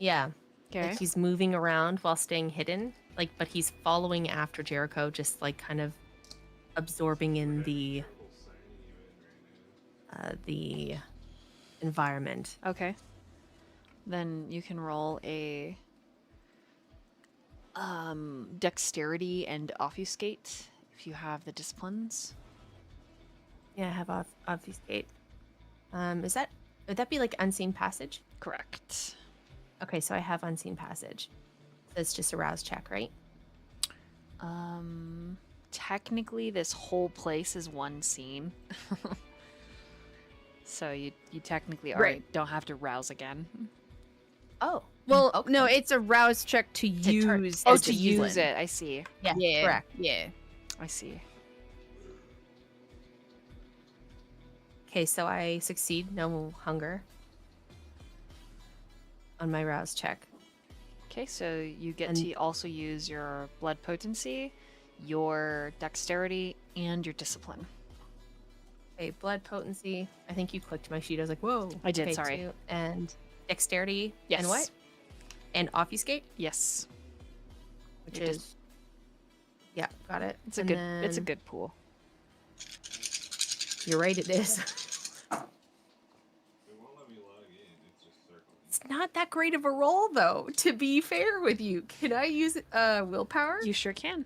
Yeah. Okay. Like he's moving around while staying hidden. Like, but he's following after Jericho, just like kind of absorbing in the environment. Okay. Then you can roll a dexterity and obfuscate if you have the disciplines. Yeah, I have obfuscate. Would that be like unseen passage? Correct. Okay, so I have unseen passage. So it's just a rouse check, right? Technically this whole place is one scene. So you technically don't have to rouse again. Oh, Well, okay. no, it's a rouse check to turn- use. Oh, as to the use discipline. it. I see. Yeah, Yeah, correct. Yeah. I see. Okay, so I succeed. No hunger on my rouse check. Okay, so you get And- to also use your blood potency, your dexterity, and your discipline. Okay, blood potency. I think you clicked my sheet. I was like, whoa. I did, Okay, sorry. 2, and dexterity. Yes. And what? And obfuscate, Yes. which Your is. Yeah, got it. It's a And good it's a then- good pool. You're right, it is. It won't let me log in. It's just circling. It's not that great of a roll, though, to be fair with you. Can I use willpower? You sure can.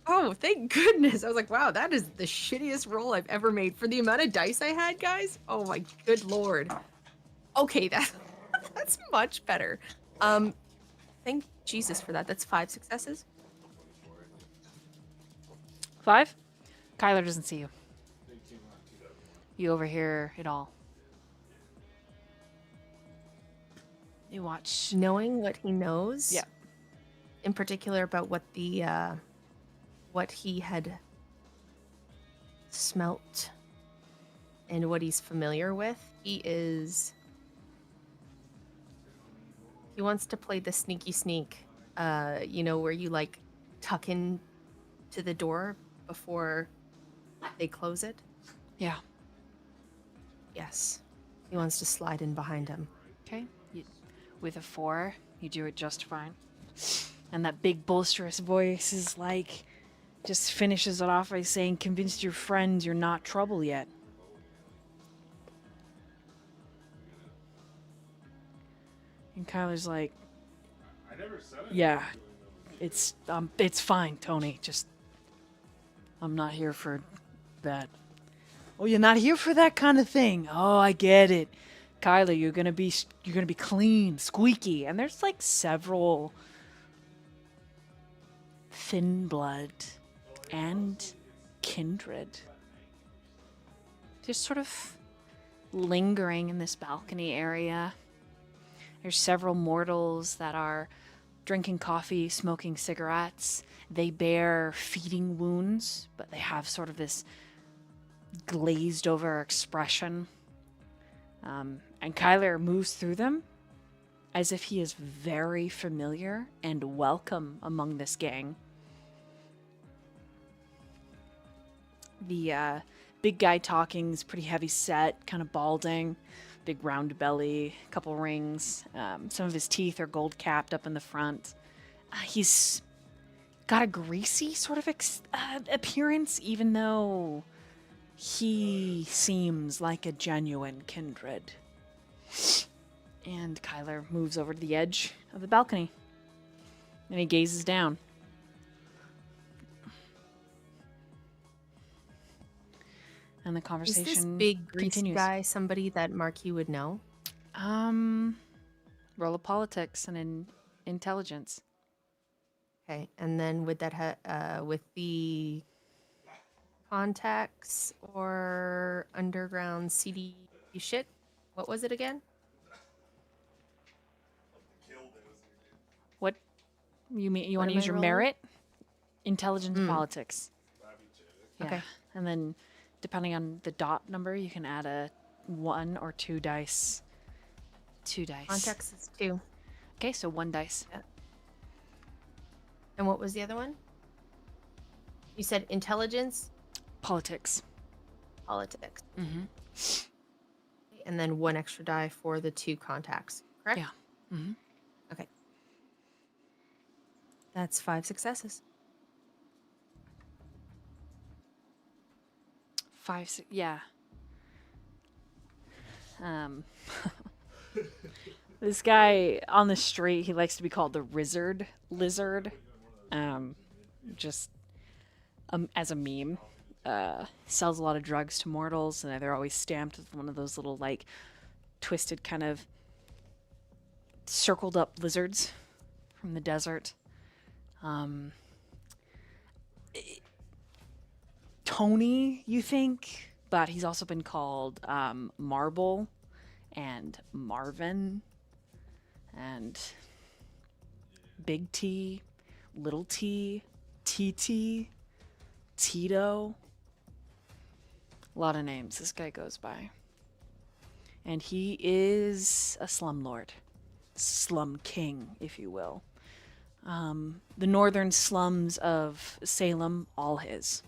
Oh, thank goodness. I was like, wow, that is the shittiest roll I've ever made. For the amount of dice I had, guys, oh my good lord. Okay, that's much better. Thank Jesus for that. That's 5 successes. 5? Kyler doesn't see you. You overhear it all. You watch. Knowing what he knows. Yeah. In particular about what what he had smelt and what he's familiar with, he wants to play the sneaky sneak, where you like tuck in to the door before they close it. Yeah. Yes. He wants to slide in behind him. Okay. With a 4, you do it just fine. And that big bolsterous voice is like, just finishes it off by saying, convinced your friends you're not trouble yet. And Kyler's like, I never said it. yeah, it's fine, Tony. Just, I'm not here for that. Oh, you're not here for that kind of thing. Oh, I get it. Kyler, you're gonna be clean, squeaky, and there's like several thin blood and kindred just sort of lingering in this balcony area. There's several mortals that are drinking coffee, smoking cigarettes. They bear feeding wounds, but they have sort of this glazed over expression. And Kyler moves through them as if he is very familiar and welcome among this gang. The big guy talking is pretty heavy set, kind of balding, big round belly, couple rings. Some of his teeth are gold capped up in the front. He's got a greasy sort of appearance, even though he seems like a genuine kindred. And Kyler moves over to the edge of the balcony. And he gazes down. And the Is conversation this big greasy continues. guy somebody that Marquis would know? Roll of politics and intelligence. Okay, and then with that, with the contacts or underground CD shit, what was it again? What you mean? You What want to am use I your rolling? merit? Intelligence, politics. Yeah. Okay. And then, depending on the dot number, you can add a 1 or 2 dice. 2 dice. Contacts is 2. Okay, so 1 dice. And what was the other one? You said intelligence, Politics. politics, Mm-hmm. and then 1 extra die for the 2 contacts. Correct? Yeah. Mm-hmm. Okay. That's 5 successes. 5, 6, yeah. This guy on the street, he likes to be called the lizard. Just as a meme. Sells a lot of drugs to mortals, and they're always stamped with one of those little, like, twisted kind of circled up lizards from the desert. Tony, you think, but he's also been called Marble and Marvin and Big T, Little T, TT, Tito. A lot of names this guy goes by. And he is a slumlord. Slum king, if you will. The northern slums of Salem, all his.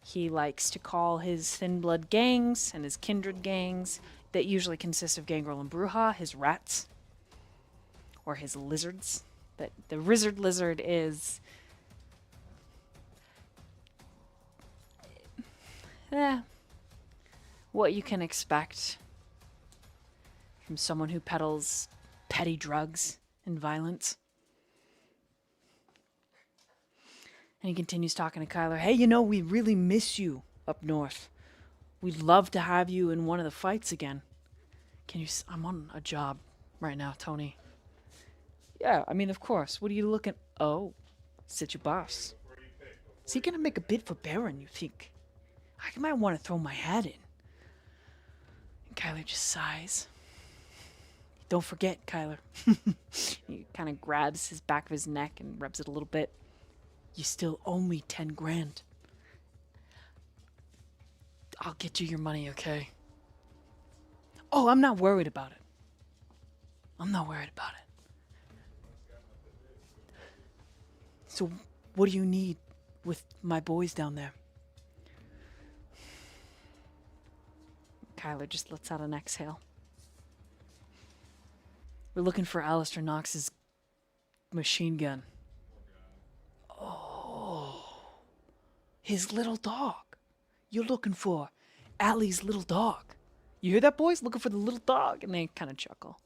He likes to call his thin blood gangs and his kindred gangs, that usually consist of Gangrel and Bruja, his rats. Or his lizards. But the lizard is... what you can expect from someone who peddles petty drugs and violence. And he continues talking to Kyler. Hey, we really miss you up north. We'd love to have you in one of the fights again. I'm on a job right now, Tony. Yeah, of course. What are you looking... Oh, sit your boss. Is he gonna make a bid for Baron, you think? I might want to throw my hat in. And Kyler just sighs. Don't forget, Kyler. He kind of grabs his back of his neck and rubs it a little bit. You still owe me 10 grand. I'll get you your money, okay? Oh, I'm not worried about it. So, what do you need with my boys down there? Kyler just lets out an exhale. We're looking for Alistair Knox's machine gun. Oh, his little dog. You're looking for Allie's little dog. You hear that, boys? Looking for the little dog. And they kind of chuckle.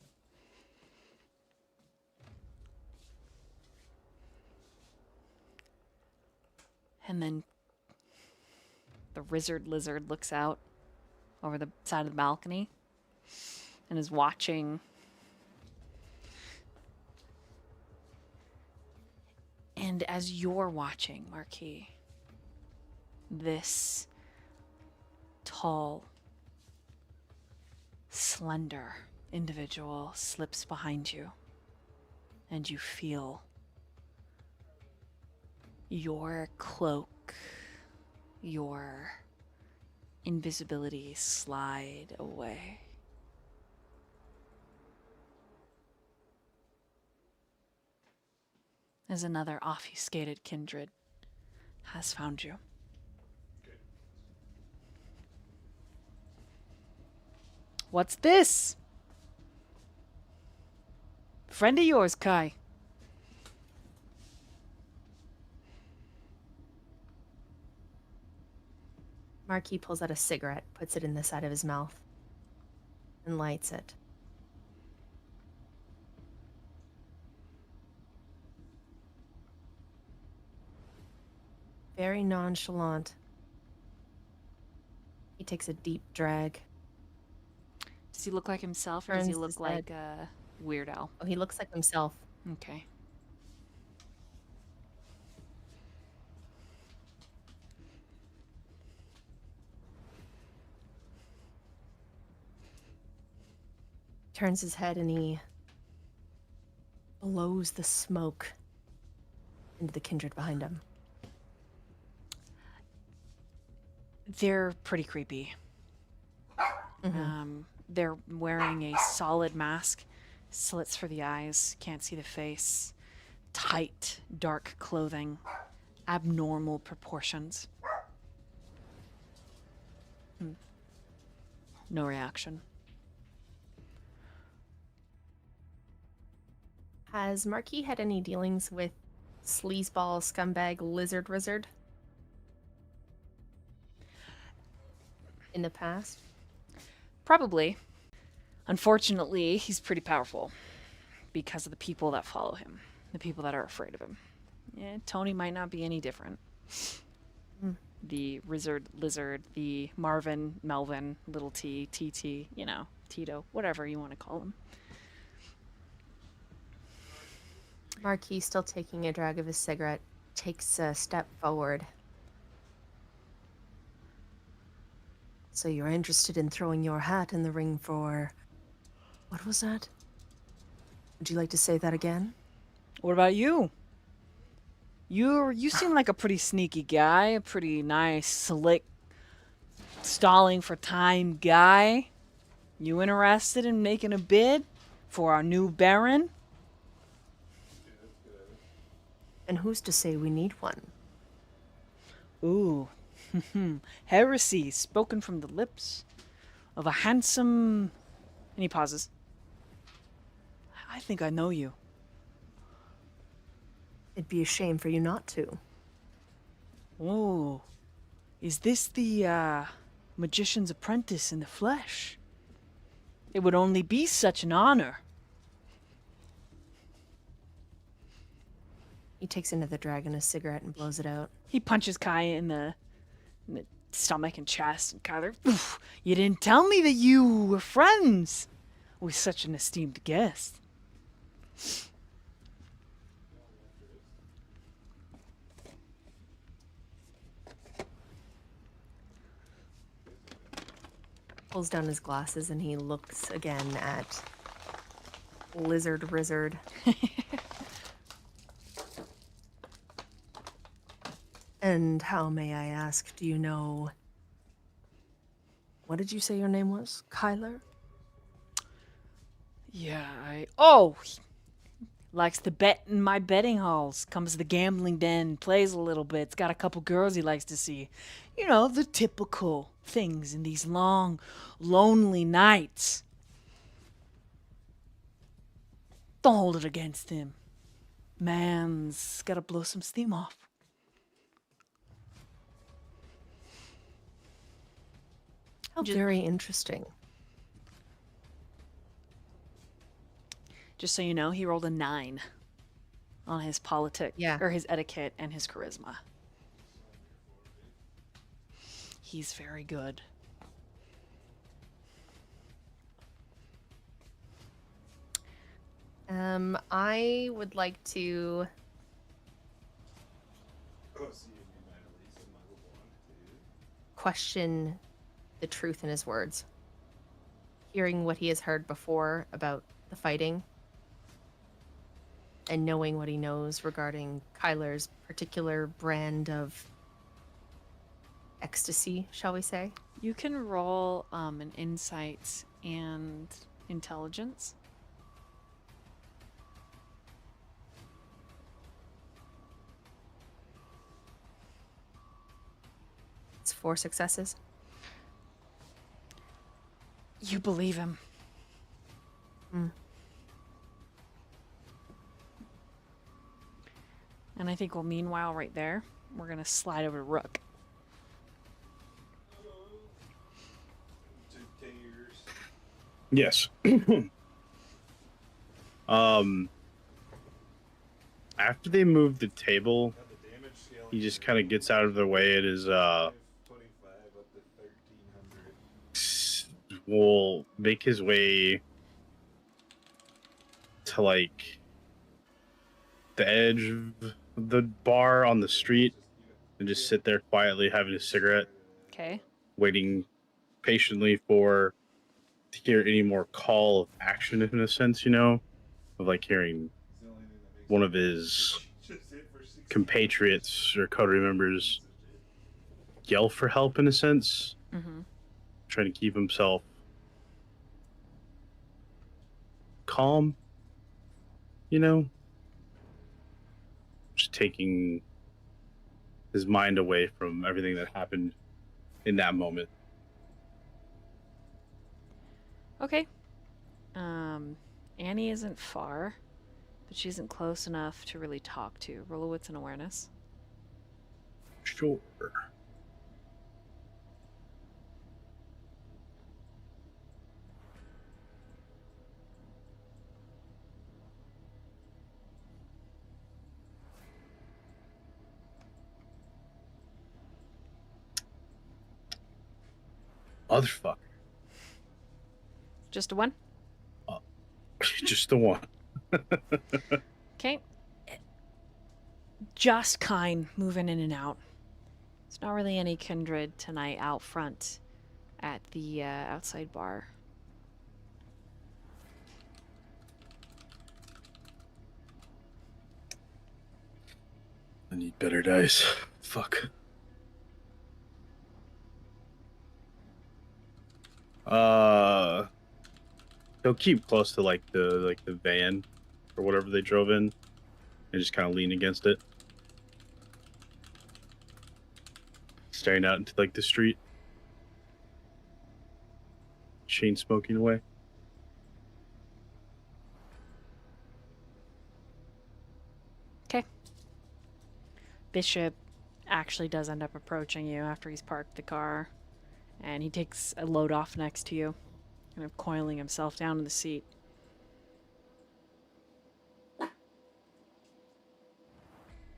And then the lizard looks out over the side of the balcony and is watching. And as you're watching, Marquis, this tall, slender individual slips behind you, and you feel your cloak, your invisibility slide away. As another obfuscated kindred has found you. What's this? Friend of yours, Kai. Marquis pulls out a cigarette, puts it in the side of his mouth, and lights it. Very nonchalant. He takes a deep drag. Does he look like himself, or does he Turns look his like a Weird Al? Oh, he looks like himself. Okay. Turns his head and he blows the smoke into the kindred behind him. They're pretty creepy. They're wearing a solid mask, slits for the eyes, can't see the face, tight, dark clothing, abnormal proportions. No reaction. Has Marquis had any dealings with sleazeball, scumbag, lizard wizard in the past? Probably. Unfortunately, he's pretty powerful because of the people that follow him, the people that are afraid of him. Yeah, Tony might not be any different. The lizard, the Marvin, Melvin, little T, TT, Tito, whatever you want to call him. Marquis, still taking a drag of his cigarette, takes a step forward. So you're interested in throwing your hat in the ring for... What was that? Would you like to say that again? What about you? You seem like a pretty sneaky guy, a pretty nice, slick, stalling for time guy. You interested in making a bid for our new Baron? And who's to say we need one? Ooh, heresy spoken from the lips of a handsome... And he pauses. I think I know you. It'd be a shame for you not to. Oh, is this the magician's apprentice in the flesh? It would only be such an honor. He takes another drag on his cigarette and blows it out. He punches Kai in the stomach and chest, and Kyler, "Oof, you didn't tell me that you were friends with such an esteemed guest." Pulls down his glasses and he looks again at Lizard Wizard. And how, may I ask, do you know... What did you say your name was? Kyler? Yeah, Oh! He likes to bet in my betting halls. Comes to the gambling den, plays a little bit. It's got a couple girls he likes to see. You know, the typical things in these long, lonely nights. Don't hold it against him. Man's gotta blow some steam off. How very interesting. Just so you know, he rolled a 9 on his or his etiquette and his charisma. He's very good. I would like to... question the truth in his words. Hearing what he has heard before about the fighting, and knowing what he knows regarding Kyler's particular brand of ecstasy, shall we say? You can roll an insight and intelligence. It's 4 successes. You believe him. And I think, well, meanwhile, right there, we're going to slide over to Rook. Yes. um, after they move the table, he just kind of gets out of their way. It is will make his way to like the edge of the bar on the street and just sit there quietly having a cigarette, Okay. waiting patiently for to hear any more call of action in a sense, of like hearing one of his compatriots or coterie members yell for help in a sense, Mm-hmm. trying to keep himself calm, you know, just taking his mind away from everything that happened in that moment. Okay. Annie isn't far, but she isn't close enough to really talk to. Roll a wits and awareness. Sure. Motherfucker. Just a one? Just the one. Okay. Just kind moving in and out. There's not really any kindred tonight out front at the outside bar. I need better dice. Fuck. He'll keep close to the van or whatever they drove in and just kind of lean against it, staring out into like the street, chain smoking away. Okay. Bishop actually does end up approaching you after he's parked the car, and he takes a load off next to you, kind of coiling himself down in the seat.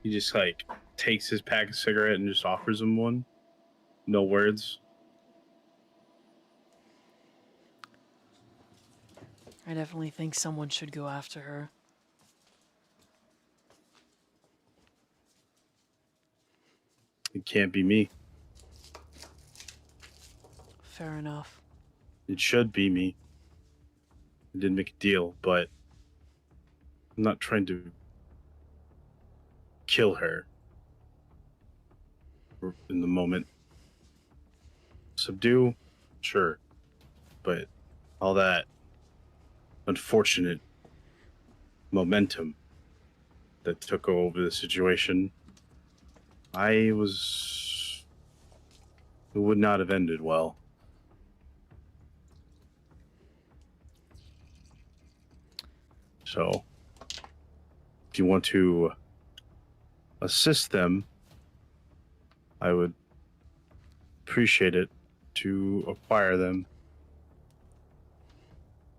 He just like takes his pack of cigarette and just offers him one. No words. I definitely think someone should go after her. It can't be me. Fair enough. It should be me. I didn't make a deal, but I'm not trying to kill her in the moment. Subdue, sure, but all that unfortunate momentum that took over the situation, it would not have ended well. So, if you want to assist them, I would appreciate it to acquire them.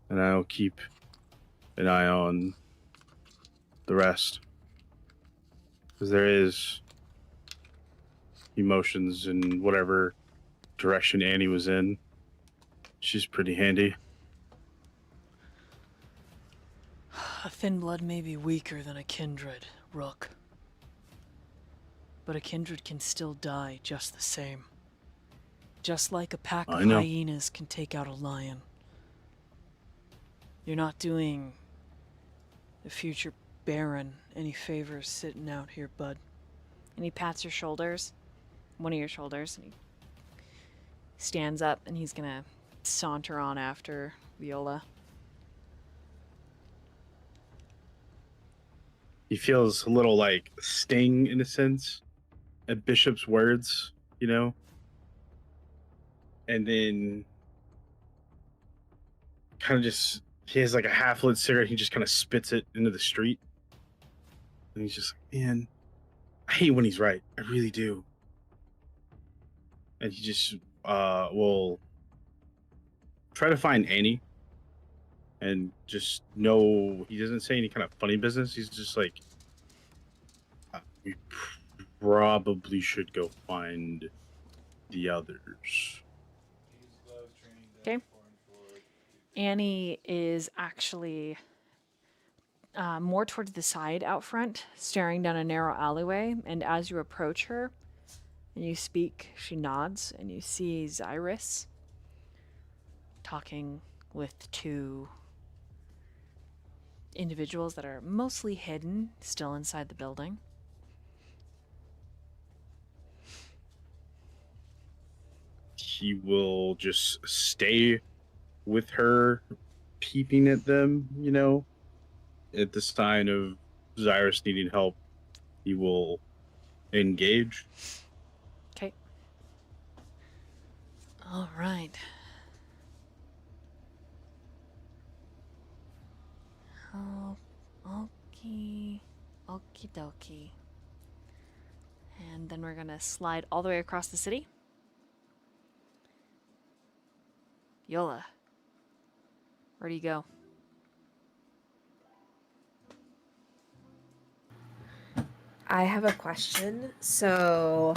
And I'll keep an eye on the rest. Because there is emotions in whatever direction Annie was in. She's pretty handy. A thin blood may be weaker than a kindred, Rook. But a kindred can still die just the same. Just like a pack of hyenas can take out a lion. You're not doing the future Baron any favors sitting out here, bud. And he pats your shoulders, one of your shoulders, and he stands up and he's gonna saunter on after Viola. He feels a little like sting in a sense at Bishop's words, and then kind of just, he has like a half-lit cigarette, he just kind of spits it into the street. And he's just like, man, I hate when he's right. I really do. And he just will try to find Annie and just know he doesn't say any kind of funny business. He's just like, we probably should go find the others. Okay. Annie is actually more towards the side out front, staring down a narrow alleyway. And as you approach her and you speak, she nods, and you see Xirus talking with two individuals that are mostly hidden, still inside the building. He will just stay with her, peeping at them, at the sign of Xirus needing help, he will engage. Okay. All right. Oh, okie dokie. And then we're gonna slide all the way across the city. Viola, where do you go? I have a question. So,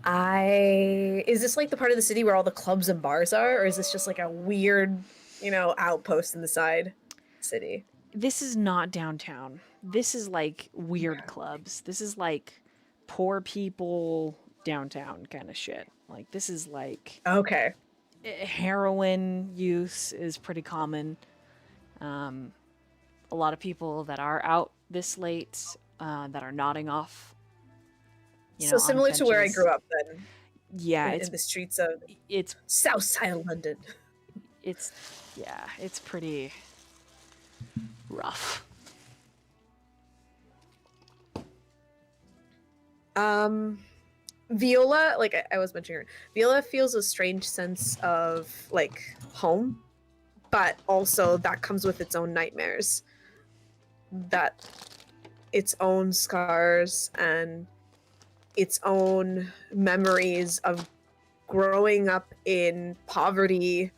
is this like the part of the city where all the clubs and bars are, or is this just like a weird, outpost in the side city? This is not downtown. This is like weird clubs. This is like poor people downtown kind of shit. Like, this is like Okay. heroin use is pretty common. A lot of people that are out this late that are nodding off. So similar to where I grew up then. Yeah, in the streets of it's South Side of London. it's pretty rough. Viola, like I was mentioning her, Viola feels a strange sense of like home, but also that comes with its own nightmares, that its own scars and its own memories of growing up in poverty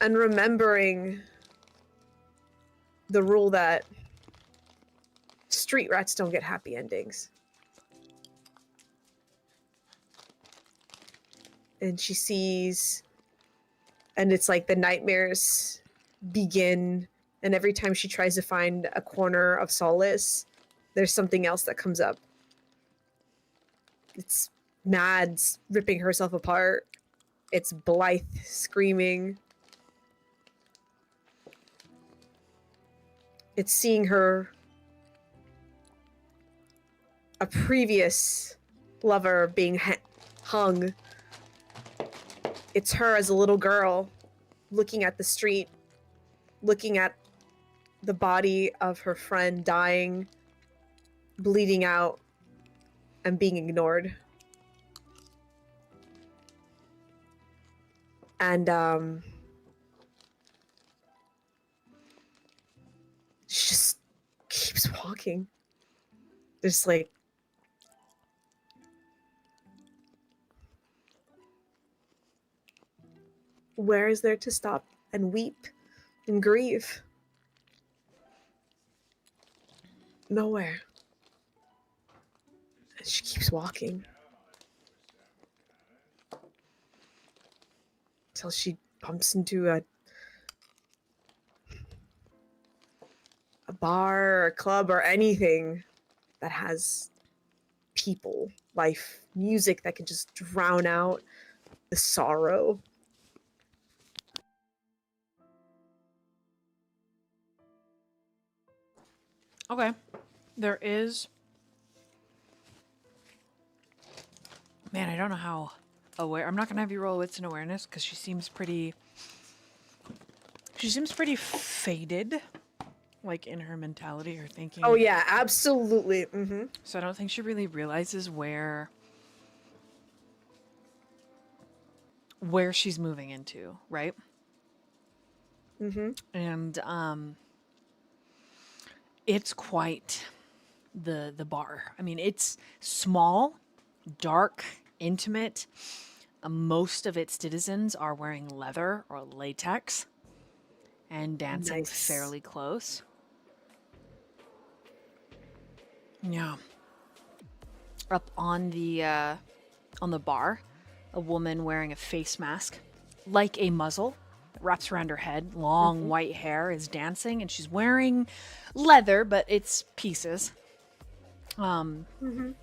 and remembering the rule that street rats don't get happy endings. And she sees, and it's like the nightmares begin, and every time she tries to find a corner of solace, there's something else that comes up. It's Mads ripping herself apart. It's Blythe screaming. It's seeing her, a previous lover, being hung. It's her as a little girl looking at the street, looking at the body of her friend dying, bleeding out, and being ignored. And she just keeps walking. Just like, where is there to stop and weep and grieve? Nowhere. And she keeps walking until she bumps into a bar or a club or anything that has people, life, music that can just drown out the sorrow. Okay. There is. Man, I don't know how aware. I'm not gonna have you roll wits and awareness because she seems pretty. She seems pretty faded, like in her mentality, her thinking. Oh yeah, absolutely. Mm-hmm. So I don't think she really realizes where she's moving into, right? Mm-hmm. And it's quite the bar. I mean, it's small, dark, intimate. Most of its citizens are wearing leather or latex and dancing Nice. fairly close. Yeah. Up on the bar, a woman wearing a face mask, like a muzzle, that wraps around her head. Long white hair is dancing, and she's wearing leather, but it's pieces.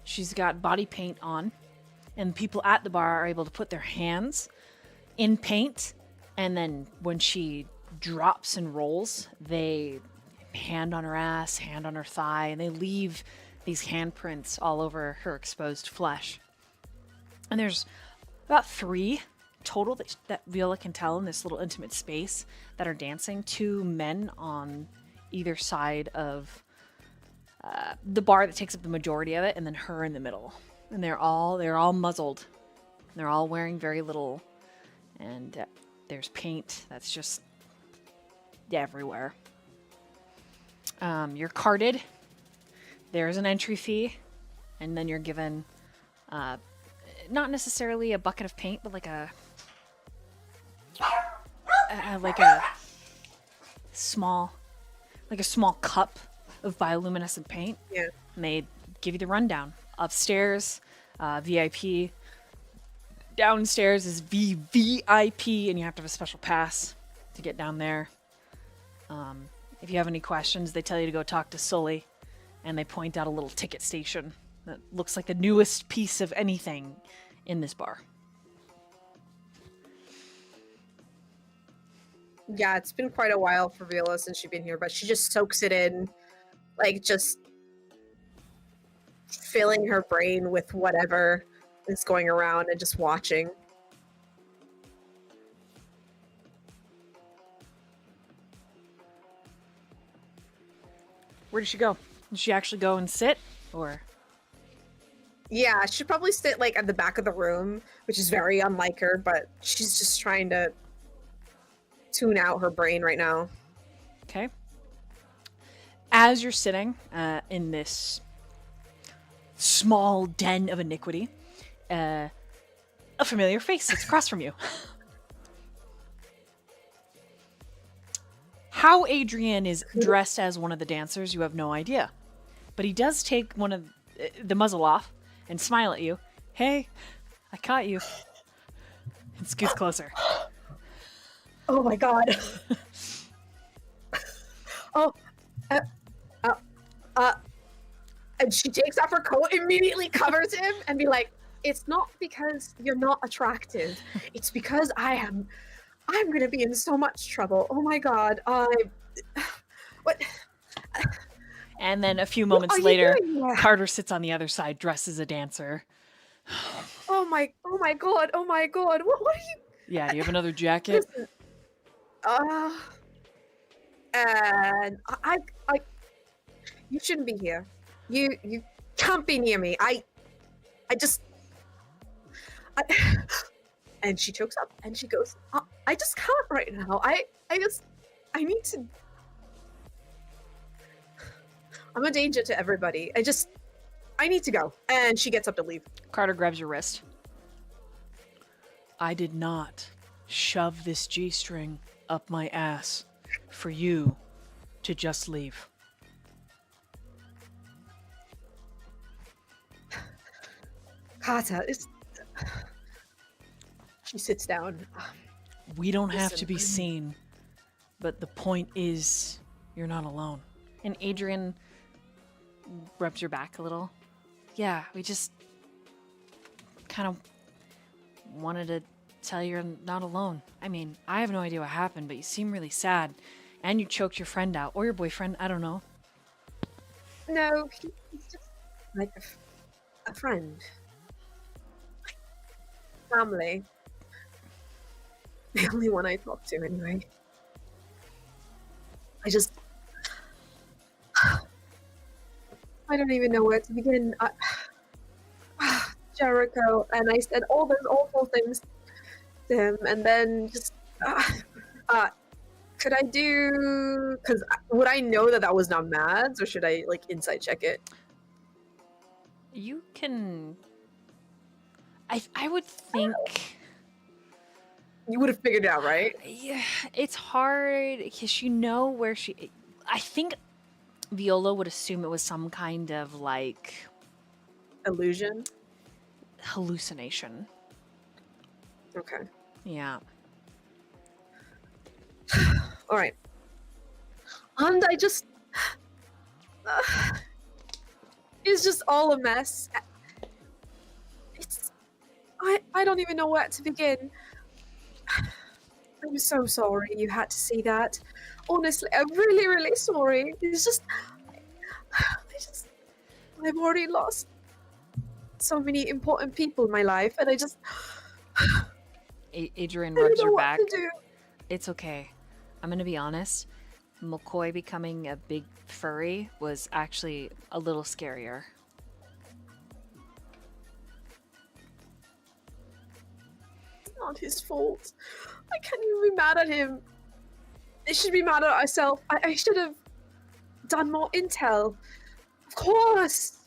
She's got body paint on, and people at the bar are able to put their hands in paint, and then when she drops and rolls, they hand on her ass, hand on her thigh, and they leave these handprints all over her exposed flesh. And there's about 3 total that Viola can tell in this little intimate space that are dancing. 2 men on either side of the bar that takes up the majority of it, and then her in the middle. And they're all muzzled. They're all wearing very little, and there's paint that's just everywhere. You're carded. There's an entry fee, and then you're given not necessarily a bucket of paint, but like a small cup of bioluminescent paint. Yeah. And they give you the rundown. Upstairs, VIP. Downstairs is VVIP, and you have to have a special pass to get down there. If you have any questions, they tell you to go talk to Sully, and they point out a little ticket station that looks like the newest piece of anything in this bar. Yeah, it's been quite a while for Viola since she's been here, but she just soaks it in, like just filling her brain with whatever is going around and just watching. Where did she go? Did she actually go and sit, or? Yeah, she'd probably sit like at the back of the room, which is very unlike her, but she's just trying to tune out her brain right now. Okay. As you're sitting in this small den of iniquity, a familiar face sits across from you. How Adrian is dressed as one of the dancers, you have no idea. But he does take one of the muzzle off and smile at you. Hey, I caught you. And scoots closer. Oh my god. And she takes off her coat, immediately covers him, and be like, "It's not because you're not attractive. It's because I'm gonna be in so much trouble. Oh my god. What? And then a few moments are you later, doing here? Carter sits on the other side, dressed as a dancer. Oh my god. Oh my god. What are you? Yeah, do you have another jacket? Listen. And I you shouldn't be here. You can't be near me. And she chokes up and she goes, I just can't right now. I need to. I'm a danger to everybody. I need to go. And she gets up to leave. Carter grabs your wrist. I did not shove this G-string up my ass for you to just leave. Carter, she sits down. We don't have to Listen, be seen, but the point is, you're not alone. And Adrian rubs your back a little. Yeah, we just kind of wanted to tell you you're not alone. I mean, I have no idea what happened, but you seem really sad. And you choked your friend out, or your boyfriend, I don't know. No, he's just like a friend. Family. The only one I talk to, anyway. I don't even know where to begin. Jericho, and I said all those awful things to him, and then just could I do? Because would I know that was not Mads, or should I like inside check it? You can. I would think You would have figured it out, right? Yeah, it's hard because you know where she. I think Viola would assume it was some kind of like Illusion. hallucination. Okay. Yeah. All right. And I just. It's just all a mess. It's. I don't even know where to begin. I'm so sorry you had to see that. Honestly, I'm really, really sorry. It's just. I've already lost so many important people in my life, and I just. Adrian I don't rubs know her what back. to do. It's okay. I'm gonna be honest. McCoy becoming a big furry was actually a little scarier. It's not his fault. I can't even be mad at him. I should be mad at myself. I should have done more intel. Of course.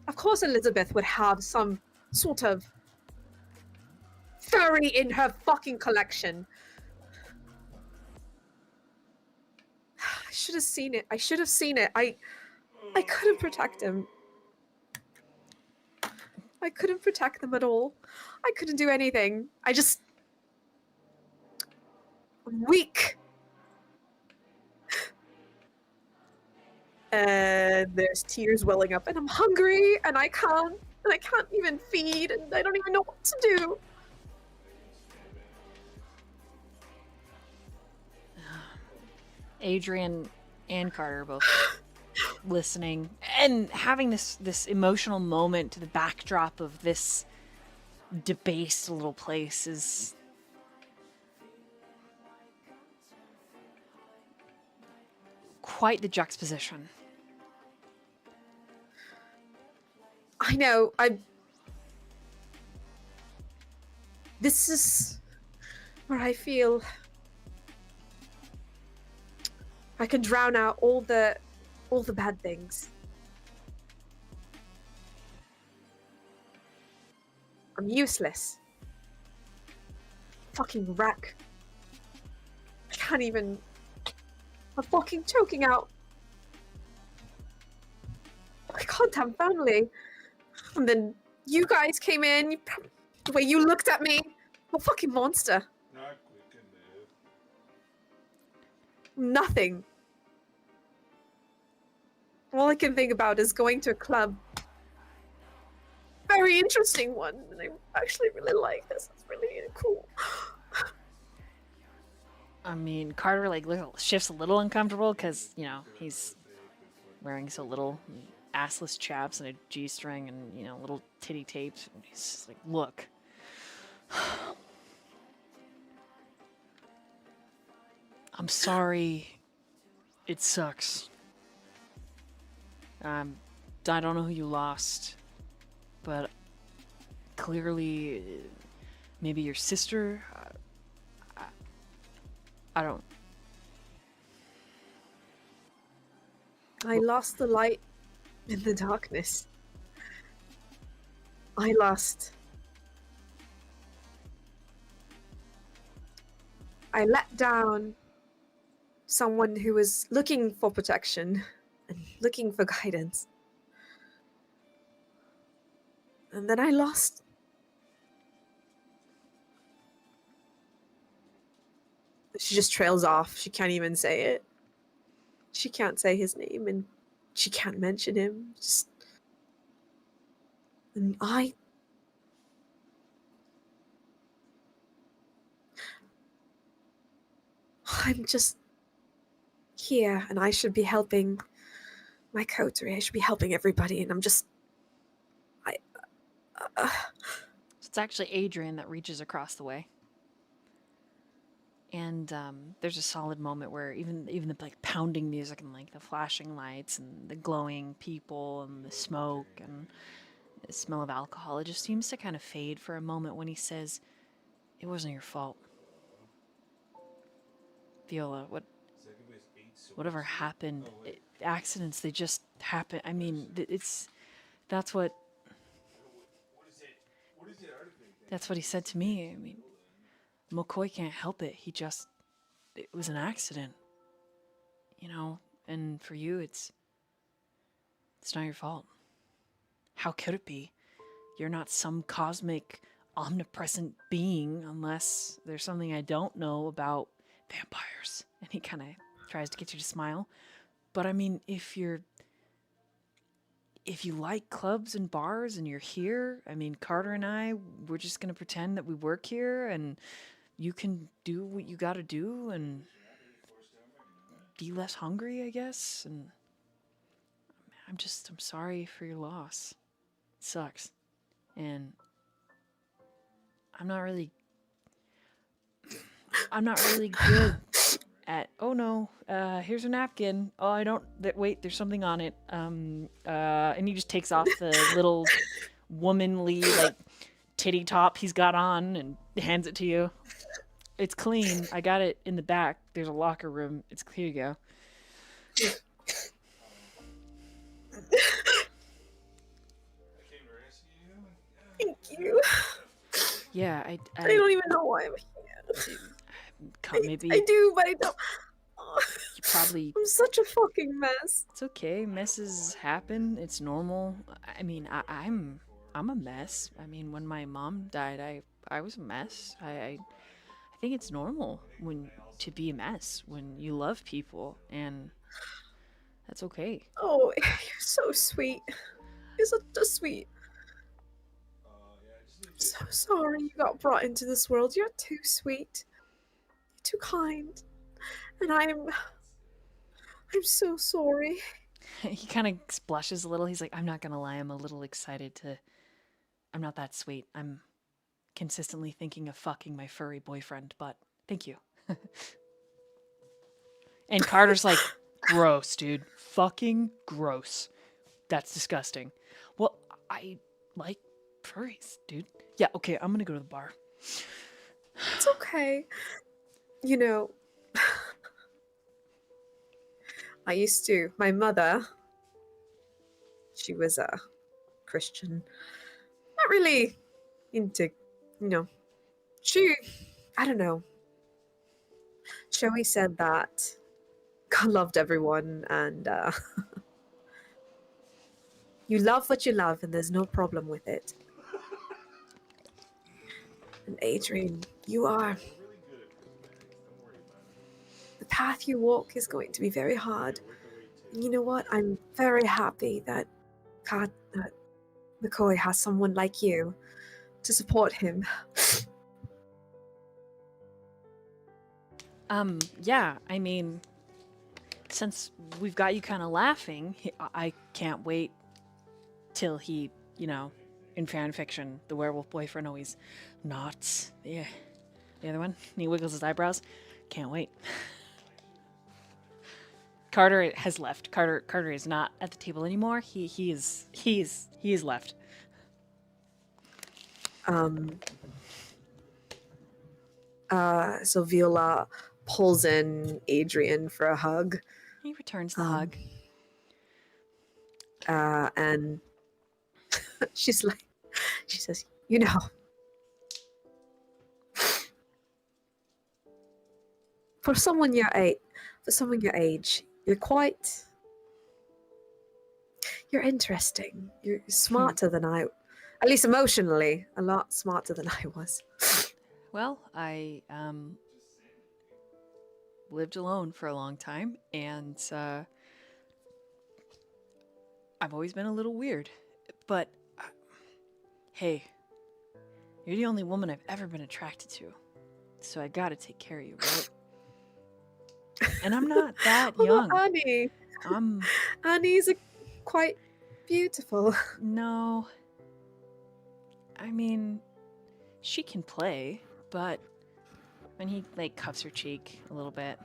Of course Elizabeth would have some sort of furry in her fucking collection. I should have seen it. I should have seen it. I couldn't protect him. I couldn't protect them at all. I couldn't do anything. I'm weak. And there's tears welling up, and I'm hungry, and I can't even feed, and I don't even know what to do. Adrian and Carter both listening and having this emotional moment to the backdrop of this debased little place is quite the juxtaposition. I know. This is where I feel I can drown out all the bad things. I'm useless. Fucking wreck. I can't even. I'm fucking choking out my goddamn family. And then you guys came in. The way you looked at me, I'm a fucking monster. Not quick enough. Nothing. All I can think about is going to a club. Very interesting one, and I actually really like this. It's really cool. I mean, Carter like shifts a little uncomfortable because he's wearing so little assless chaps and a G-string and little titty tapes. And he's just like, look. I'm sorry. It sucks. I don't know who you lost, but clearly, maybe your sister. I don't. I lost the light in the darkness. I let down someone who was looking for protection and looking for guidance. And then I lost. She just trails off. She can't even say it. She can't say his name, and she can't mention him. And I'm just here, and I should be helping my coterie. I should be helping everybody, and I'm just. It's actually Adrian that reaches across the way. And there's a solid moment where even the like pounding music and like the flashing lights and the glowing people and the smoke and the smell of alcohol, it just seems to kind of fade for a moment when he says, "It wasn't your fault, Viola. Whatever happened, accidents, they just happen. I mean, that's what he said to me. I mean, McCoy can't help it. It was an accident. You know, and for you, it's not your fault. How could it be? You're not some cosmic, omnipresent being unless there's something I don't know about vampires. And he kind of tries to get you to smile. But I mean, if you like clubs and bars and you're here, I mean, Carter and I, we're just going to pretend that we work here and you can do what you got to do and be less hungry, I guess. And I'm sorry for your loss. It sucks. And I'm not really good at, oh no, here's a napkin. Oh, I don't, wait, there's something on it. And he just takes off the little womanly, like, titty top he's got on and hands it to you. It's clean. I got it in the back. There's a locker room. Here you go. Thank you. Yeah, I don't even know why I'm here. Maybe I do, but I don't. you probably. I'm such a fucking mess. It's okay. Messes happen. It's normal. I mean, I'm a mess. I mean, when my mom died, I was a mess. I think it's normal to be a mess when you love people, and that's okay. Oh, you're so sweet. You're such a sweet. I'm so sorry you got brought into this world. You're too sweet. You're too kind. And I'm so sorry. He kind of blushes a little. He's like, I'm not gonna lie, I'm a little excited to. I'm not that sweet. I'm consistently thinking of fucking my furry boyfriend, but thank you. And Carter's like, gross, dude. Fucking gross. That's disgusting. Well, I like furries, dude. Yeah, okay, I'm gonna go to the bar. It's okay. You know, my mother, she was a Christian. Not really into, I don't know. She always said that God loved everyone and you love what you love and there's no problem with it. And Adrian, the path you walk is going to be very hard. And you know what? I'm very happy that McCoy has someone like you to support him. Yeah, I mean, since we've got you kind of laughing, I can't wait till he, in fan fiction, the werewolf boyfriend always nods. Yeah, the other one, and he wiggles his eyebrows. Can't wait. Carter has left. Carter is not at the table anymore. He is left. So Viola pulls in Adrian for a hug. He returns the hug. And she says, for someone your age, you're interesting. You're smarter than at least emotionally, a lot smarter than I was. Well, I lived alone for a long time, and I've always been a little weird. But hey, you're the only woman I've ever been attracted to, so I gotta take care of you, right? And I'm not that young. Annie. Annie's quite beautiful. No. I mean, she can play, but when he cuffs her cheek a little bit,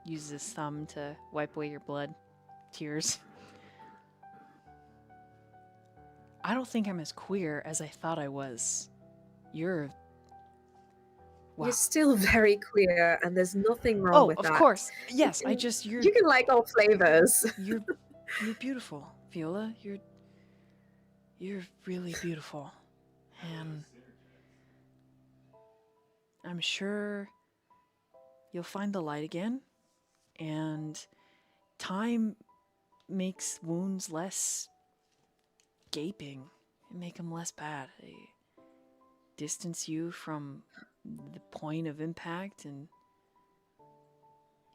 uses his thumb to wipe away your blood, tears. I don't think I'm as queer as I thought I was. Wow. You're still very queer, and there's nothing wrong with that. Oh, of course. Yes, you can like all flavors. You're beautiful, Viola. You're really beautiful. And I'm sure you'll find the light again, and time makes wounds less gaping and make them less bad. They distance you from the point of impact, and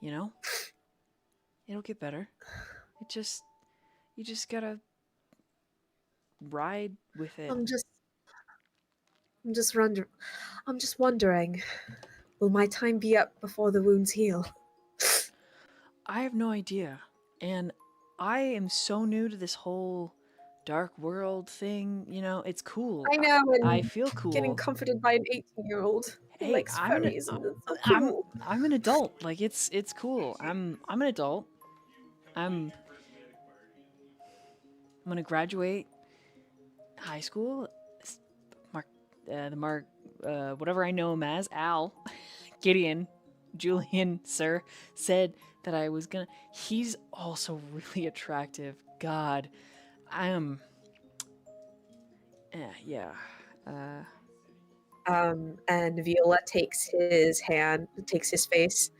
it'll get better. You just gotta ride with it. I'm just wonder I'm just wondering, will my time be up before the wounds heal? I have no idea. And I am so new to this whole dark world thing. It's cool. I know, I and feel getting cool. comforted by an 18-year-old who Hey, likes furries, and it's so I'm cool. I'm an adult. Like it's cool. I'm an adult. I'm gonna graduate high school. Whatever I know him as, Al, Gideon, Julian, sir, said that I was gonna. He's also really attractive. God, I am. Yeah. And Viola takes his face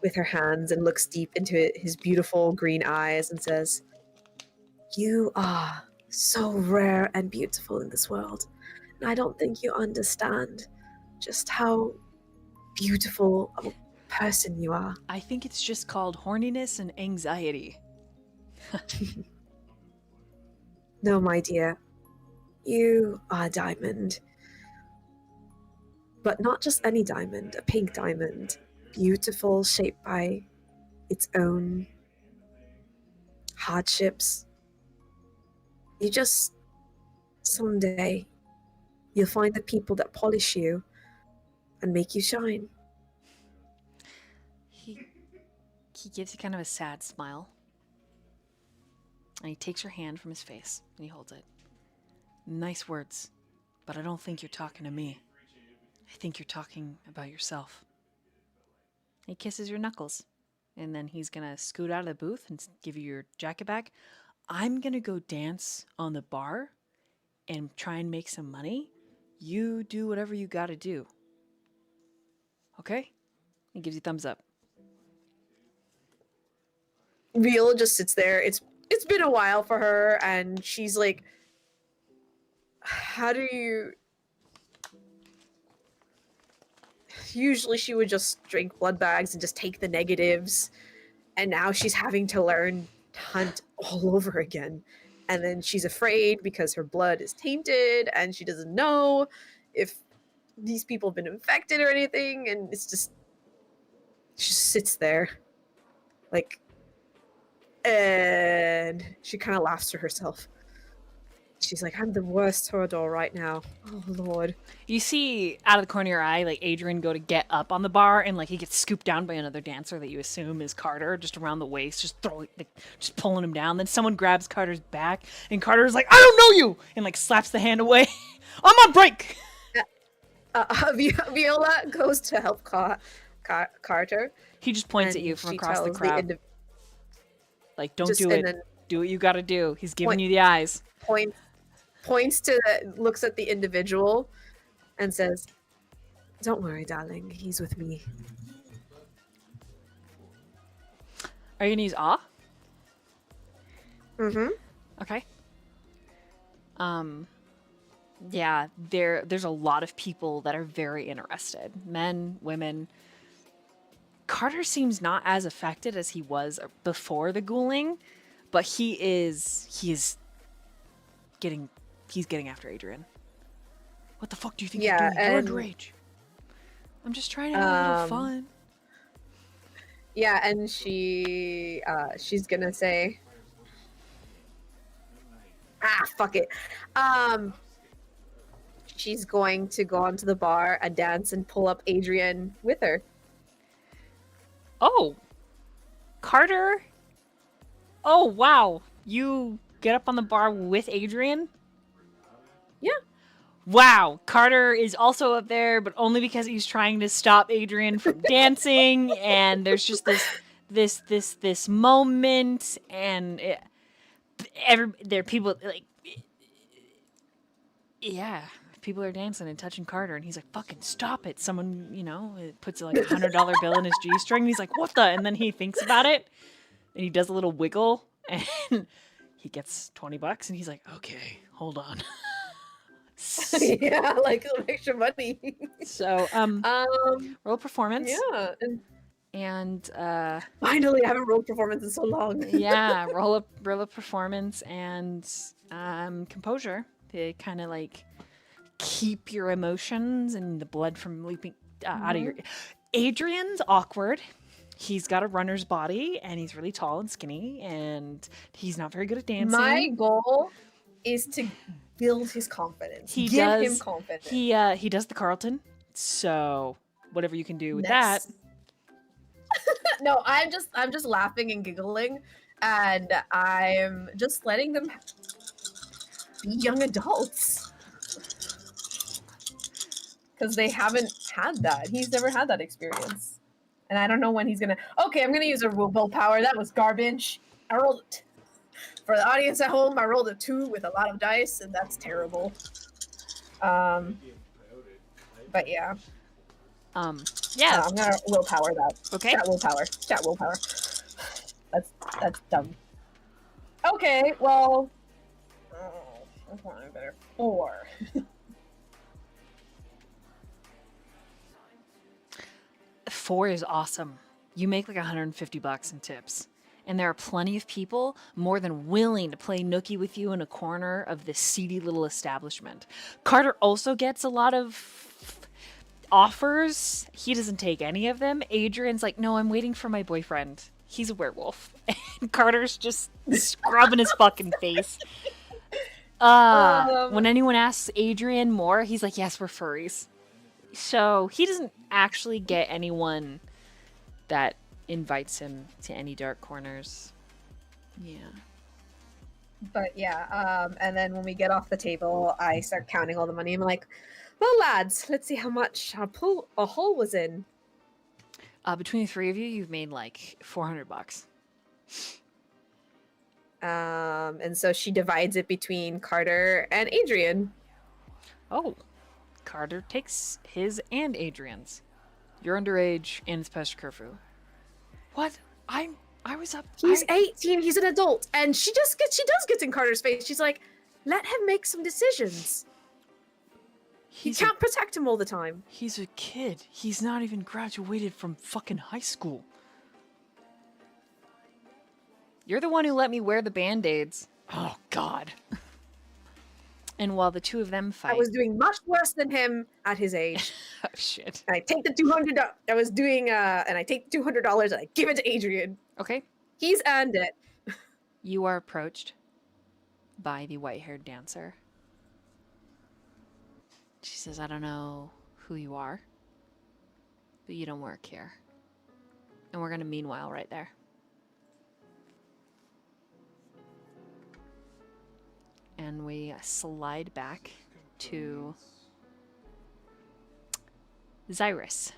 with her hands and looks deep into his beautiful green eyes and says, "You are so rare and beautiful in this world. And I don't think you understand just how beautiful of a person you are." I think it's just called horniness and anxiety. No, my dear, you are a diamond. But not just any diamond, a pink diamond. Beautiful, shaped by its own hardships. You just, someday, you'll find the people that polish you and make you shine. He gives you kind of a sad smile. And he takes your hand from his face and he holds it. Nice words, but I don't think you're talking to me. I think you're talking about yourself. He kisses your knuckles, and then he's gonna scoot out of the booth and give you your jacket back. I'm gonna go dance on the bar and try and make some money. You do whatever you gotta do. Okay? He gives you thumbs up. Viola just sits there. It's been a while for her, and she's like, how do you... Usually she would just drink blood bags and just take the negatives, and now she's having to learn to hunt all over again. And then she's afraid because her blood is tainted, and she doesn't know if these people have been infected or anything, and it's just... She just sits there. Like... And she kind of laughs to herself. She's like, I'm the worst Torador right now. Oh, Lord. You see out of the corner of your eye, like Adrian go to get up on the bar, and like he gets scooped down by another dancer that you assume is Carter, just around the waist, just pulling him down. Then someone grabs Carter's back, and Carter's like, I don't know you, and like slaps the hand away. I'm on break. Viola goes to help Carter. He just points at you from across the crowd. Like, don't do it. Do what you gotta do. He's giving you the eyes. Points to looks at the individual and says, "Don't worry, darling. He's with me." Are you gonna use awe? Mm-hmm. Okay. Yeah, there's a lot of people that are very interested. Men, women. Carter seems not as affected as he was before the ghouling, but he's getting after Adrian. What the fuck do you think you're doing? You're underage. I'm just trying to have a little fun. Yeah, and she's gonna say, fuck it. She's going to go onto the bar and dance and pull up Adrian with her. Oh, Carter. Oh, wow. You get up on the bar with Adrian? Yeah. Wow. Carter is also up there, but only because he's trying to stop Adrian from dancing. And there's just this moment, and there are people like, yeah, people are dancing and touching Carter, and he's like, fucking stop it. Someone, it puts like $100 bill in his G-string, and he's like, what the? And then he thinks about it, and he does a little wiggle, and he gets $20, and he's like, okay, hold on. Yeah, like extra money. So, roll performance. Yeah. And finally, I haven't rolled performance in so long. yeah, roll a performance and composure to kind of like keep your emotions and the blood from leaping out of your. Adrian's awkward. He's got a runner's body and he's really tall and skinny and he's not very good at dancing. My goal is to build his confidence. Give him confidence. He does the Carlton. So whatever you can do with that. No, I'm just laughing and giggling, and I'm just letting them be young adults because they haven't had that. He's never had that experience, and I don't know when he's gonna. Okay, I'm gonna use a willpower. That was garbage. I rolled it. For the audience at home, I rolled a 2 with a lot of dice, and that's terrible. But yeah. Yeah. I'm gonna willpower that. Okay. Chat willpower. That's dumb. Okay, well. That's probably better. 4. Four is awesome. You make like $150 in tips. And there are plenty of people more than willing to play nookie with you in a corner of this seedy little establishment. Carter also gets a lot of offers. He doesn't take any of them. Adrian's like, no, I'm waiting for my boyfriend. He's a werewolf. And Carter's just scrubbing his fucking face. When anyone asks Adrian more, he's like, yes, we're furries. So he doesn't actually get anyone that invites him to any dark corners. Yeah. But yeah, and then when we get off the table, I start counting all the money. I'm like, well, lads, let's see how much a hole was in. Between the three of you, you've made like $400. And so she divides it between Carter and Adrian. Oh, Carter takes his and Adrian's. You're underage and it's past curfew. What? I was up. He's 18. He's an adult, and she does get in Carter's face. She's like, let him make some decisions. You can't protect him all the time. He's a kid. He's not even graduated from fucking high school. You're the one who let me wear the Band-Aids. Oh, God. And while the two of them fight... I was doing much worse than him at his age. Oh, shit. I take the $200... I was doing... and I take the $200 and I give it to Adrian. Okay. He's earned it. You are approached by the white-haired dancer. She says, I don't know who you are, but you don't work here. And we're going to meanwhile right there. And we slide back to Xirus.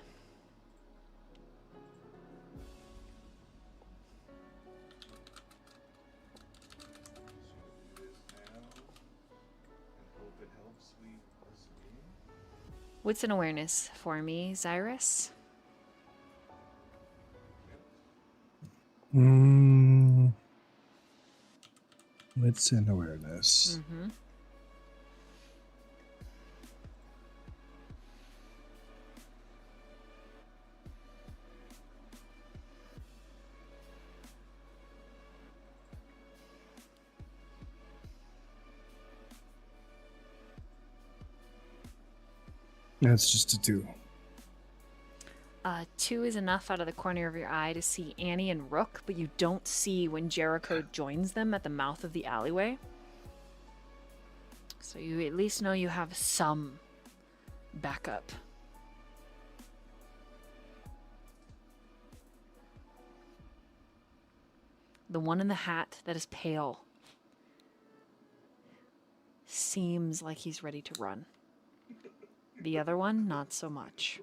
What's an awareness for me, Xirus? What's an awareness? Mm-hmm. That's just a 2. 2 is enough out of the corner of your eye to see Annie and Rook, but you don't see when Jericho joins them at the mouth of the alleyway. So you at least know you have some backup. The one in the hat that is pale seems like he's ready to run. The other one, not so much.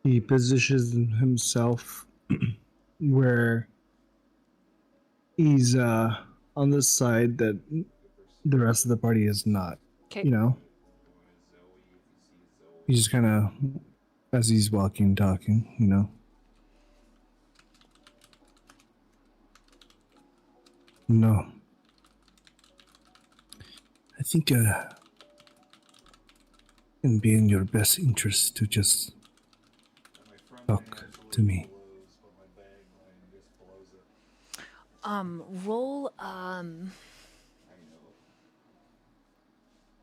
He positions himself where He's on the side that the rest of the party is not. Okay. You know, he's just kind of as he's walking, talking. You know. No. I think it'd be in your best interest to just talk to me. Roll,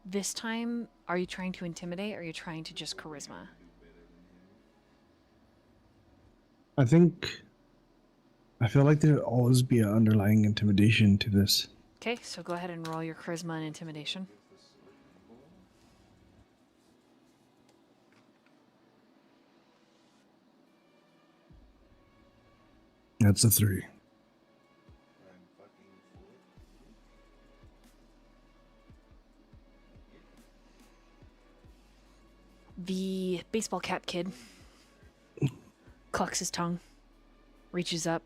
this time, are you trying to intimidate or are you trying to just charisma? I feel like there'll always be an underlying intimidation to this. Okay, so go ahead and roll your charisma and intimidation. That's a 3. The baseball cap kid clucks his tongue, reaches up,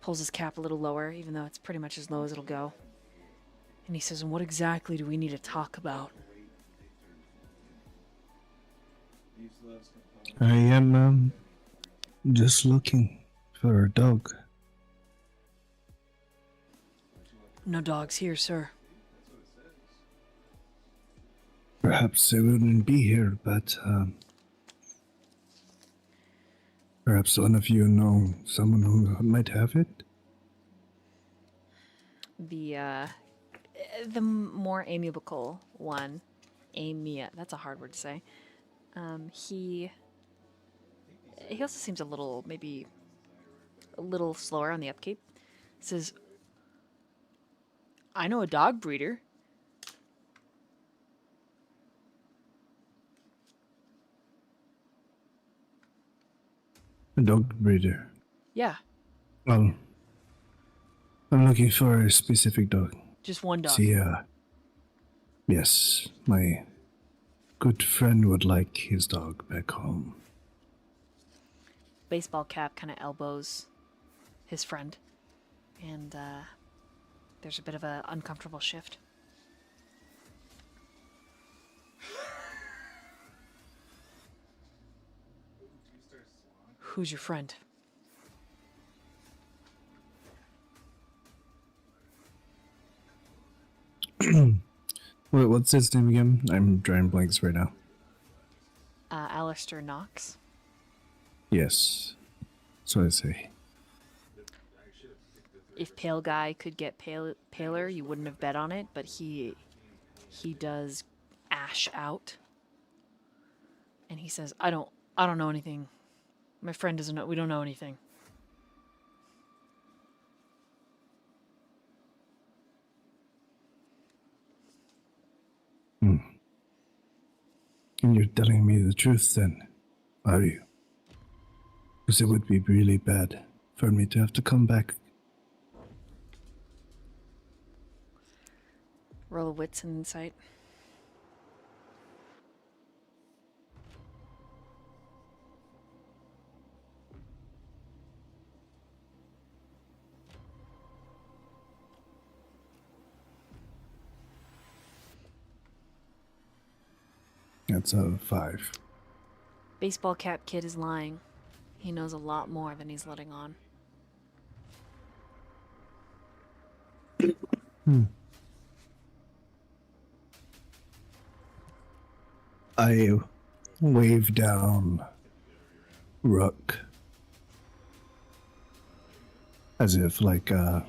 pulls his cap a little lower, even though it's pretty much as low as it'll go. And he says, "And what exactly do we need to talk about?" I am just looking for a dog. No dogs here, sir. Perhaps they wouldn't be here, but perhaps one of you know someone who might have it. The more amiable one, that's a hard word to say. He also seems maybe a little slower on the upkeep. Says, "I know a dog breeder." A dog breeder. Yeah, Well, I'm looking for a specific dog. just one dog. See, yes, my good friend would like his dog back home. Baseball cap kind of elbows his friend, and there's a bit of an uncomfortable shift. Who's your friend? Wait, what's his name again? I'm drawing blanks right now. Alistair Knox. Yes, so I say. If Pale Guy could get paler, you wouldn't have bet on it, but he does ash out. And he says, I don't know anything. My friend doesn't know. We don't know anything." And you're telling me the truth then, are you? Because it would be really bad for me to have to come back. Roll a wits and insight. That's a 5. Baseball cap kid is lying. He knows a lot more than he's letting on. I wave down Rook as if like I'm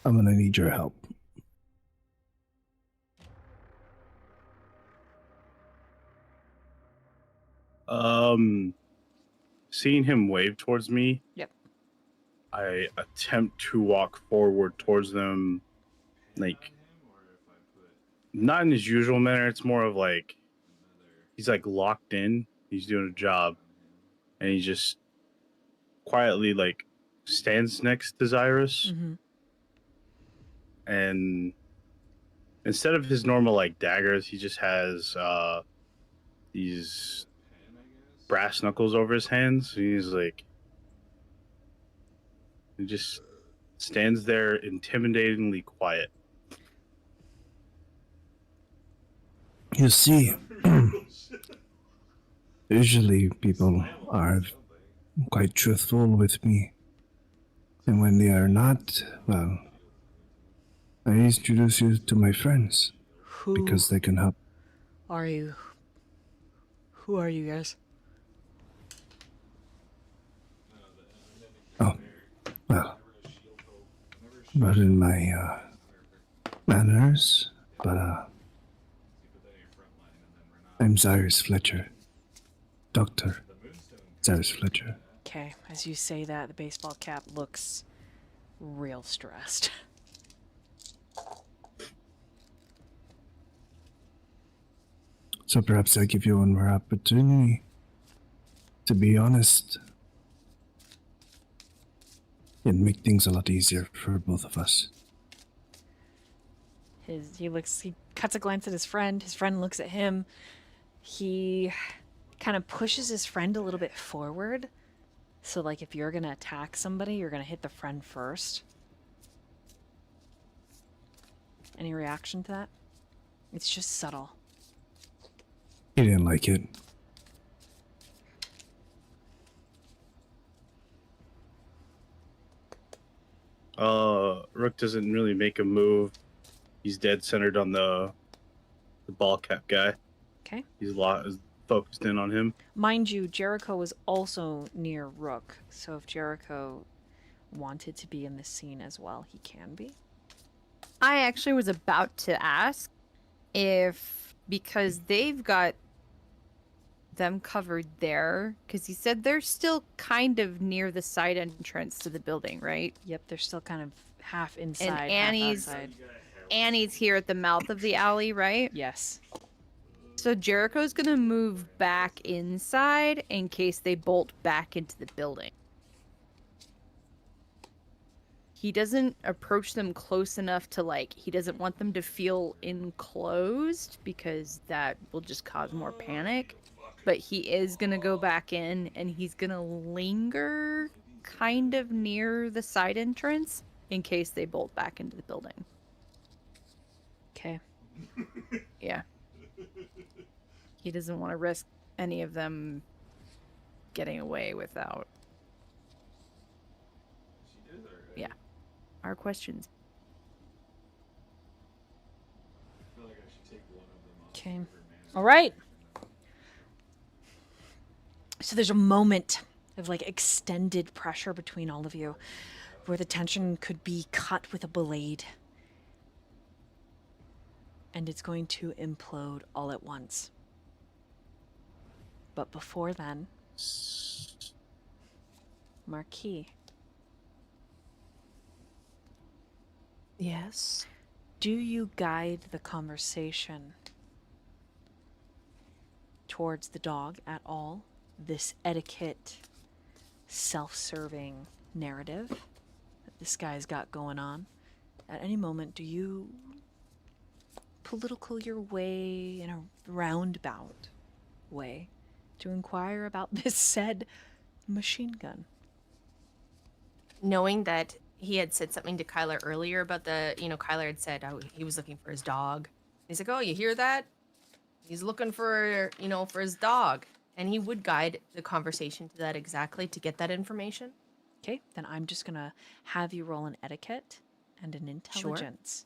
gonna need your help. Seeing him wave towards me, Yep. I attempt to walk forward towards them, like not in his usual manner. It's more of like he's like locked in. He's doing a job, and he just quietly like stands next to Xirus, Mm-hmm. and instead of his normal like daggers, he just has these brass knuckles over his hands. And he's like, He just stands there intimidatingly quiet. You see, usually people are quite truthful with me. And when they are not, well, I introduce you to my friends Who because they can help. are you? Who are you guys? Oh, well, not in my manners, but I'm Xirus Fletcher. Dr. Xirus Fletcher. Okay, as you say that, the baseball cap looks real stressed. So perhaps I give you one more opportunity to be honest. It'd make things a lot easier for both of us. He cuts a glance at his friend looks at him. He kind of pushes his friend a little bit forward. So like if you're gonna attack somebody, you're gonna hit the friend first. Any reaction to that? It's just subtle. He didn't like it. Rook doesn't really make a move. He's dead centered on the ball cap guy. Okay. He's focused in on him. Mind you, Jericho was also near Rook, so if Jericho wanted to be in this scene as well, he can be. I actually was about to ask if, because they've got them covered there, because he said they're still kind of near the side entrance to the building, right? Yep, they're still kind of half inside, Annie's- half outside. Annie's here at the mouth of the alley, right? Yes. So Jericho's gonna move back inside in case they bolt back into the building. He doesn't approach them close enough to, like, he doesn't want them to feel enclosed because that will just cause more panic. But he is gonna go back in and he's gonna linger kind of near the side entrance in case they bolt back into the building. Okay. Yeah. He doesn't want to risk any of them getting away without. Yeah. Our questions. Okay. All right. So there's a moment of like extended pressure between all of you where the tension could be cut with a blade. And it's going to implode all at once. But before then, Marquis, Yes. do you guide the conversation towards the dog at all? This etiquette, self-serving narrative that this guy's got going on? At any moment, do you political your way in a roundabout way to inquire about this said machine gun? Knowing that he had said something to Kyler earlier about Kyler had said he was looking for his dog. He's like, oh, you hear that? He's looking for, for his dog. And he would guide the conversation to that exactly to get that information. Okay, then I'm just gonna have you roll an etiquette and an intelligence.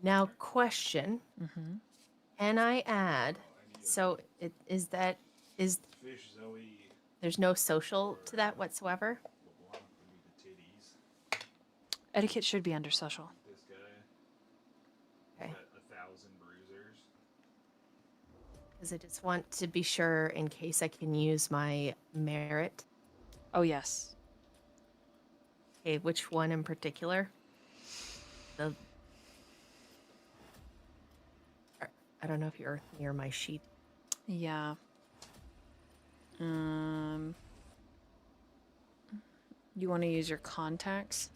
Now, question. Mm-hmm. Can I add? So there's no social to that whatsoever? Etiquette should be under social. Okay. Because I just want to be sure in case I can use my merit. Oh, yes. Okay, which one in particular? I don't know if you're near my sheet. Yeah. You want to use your contacts?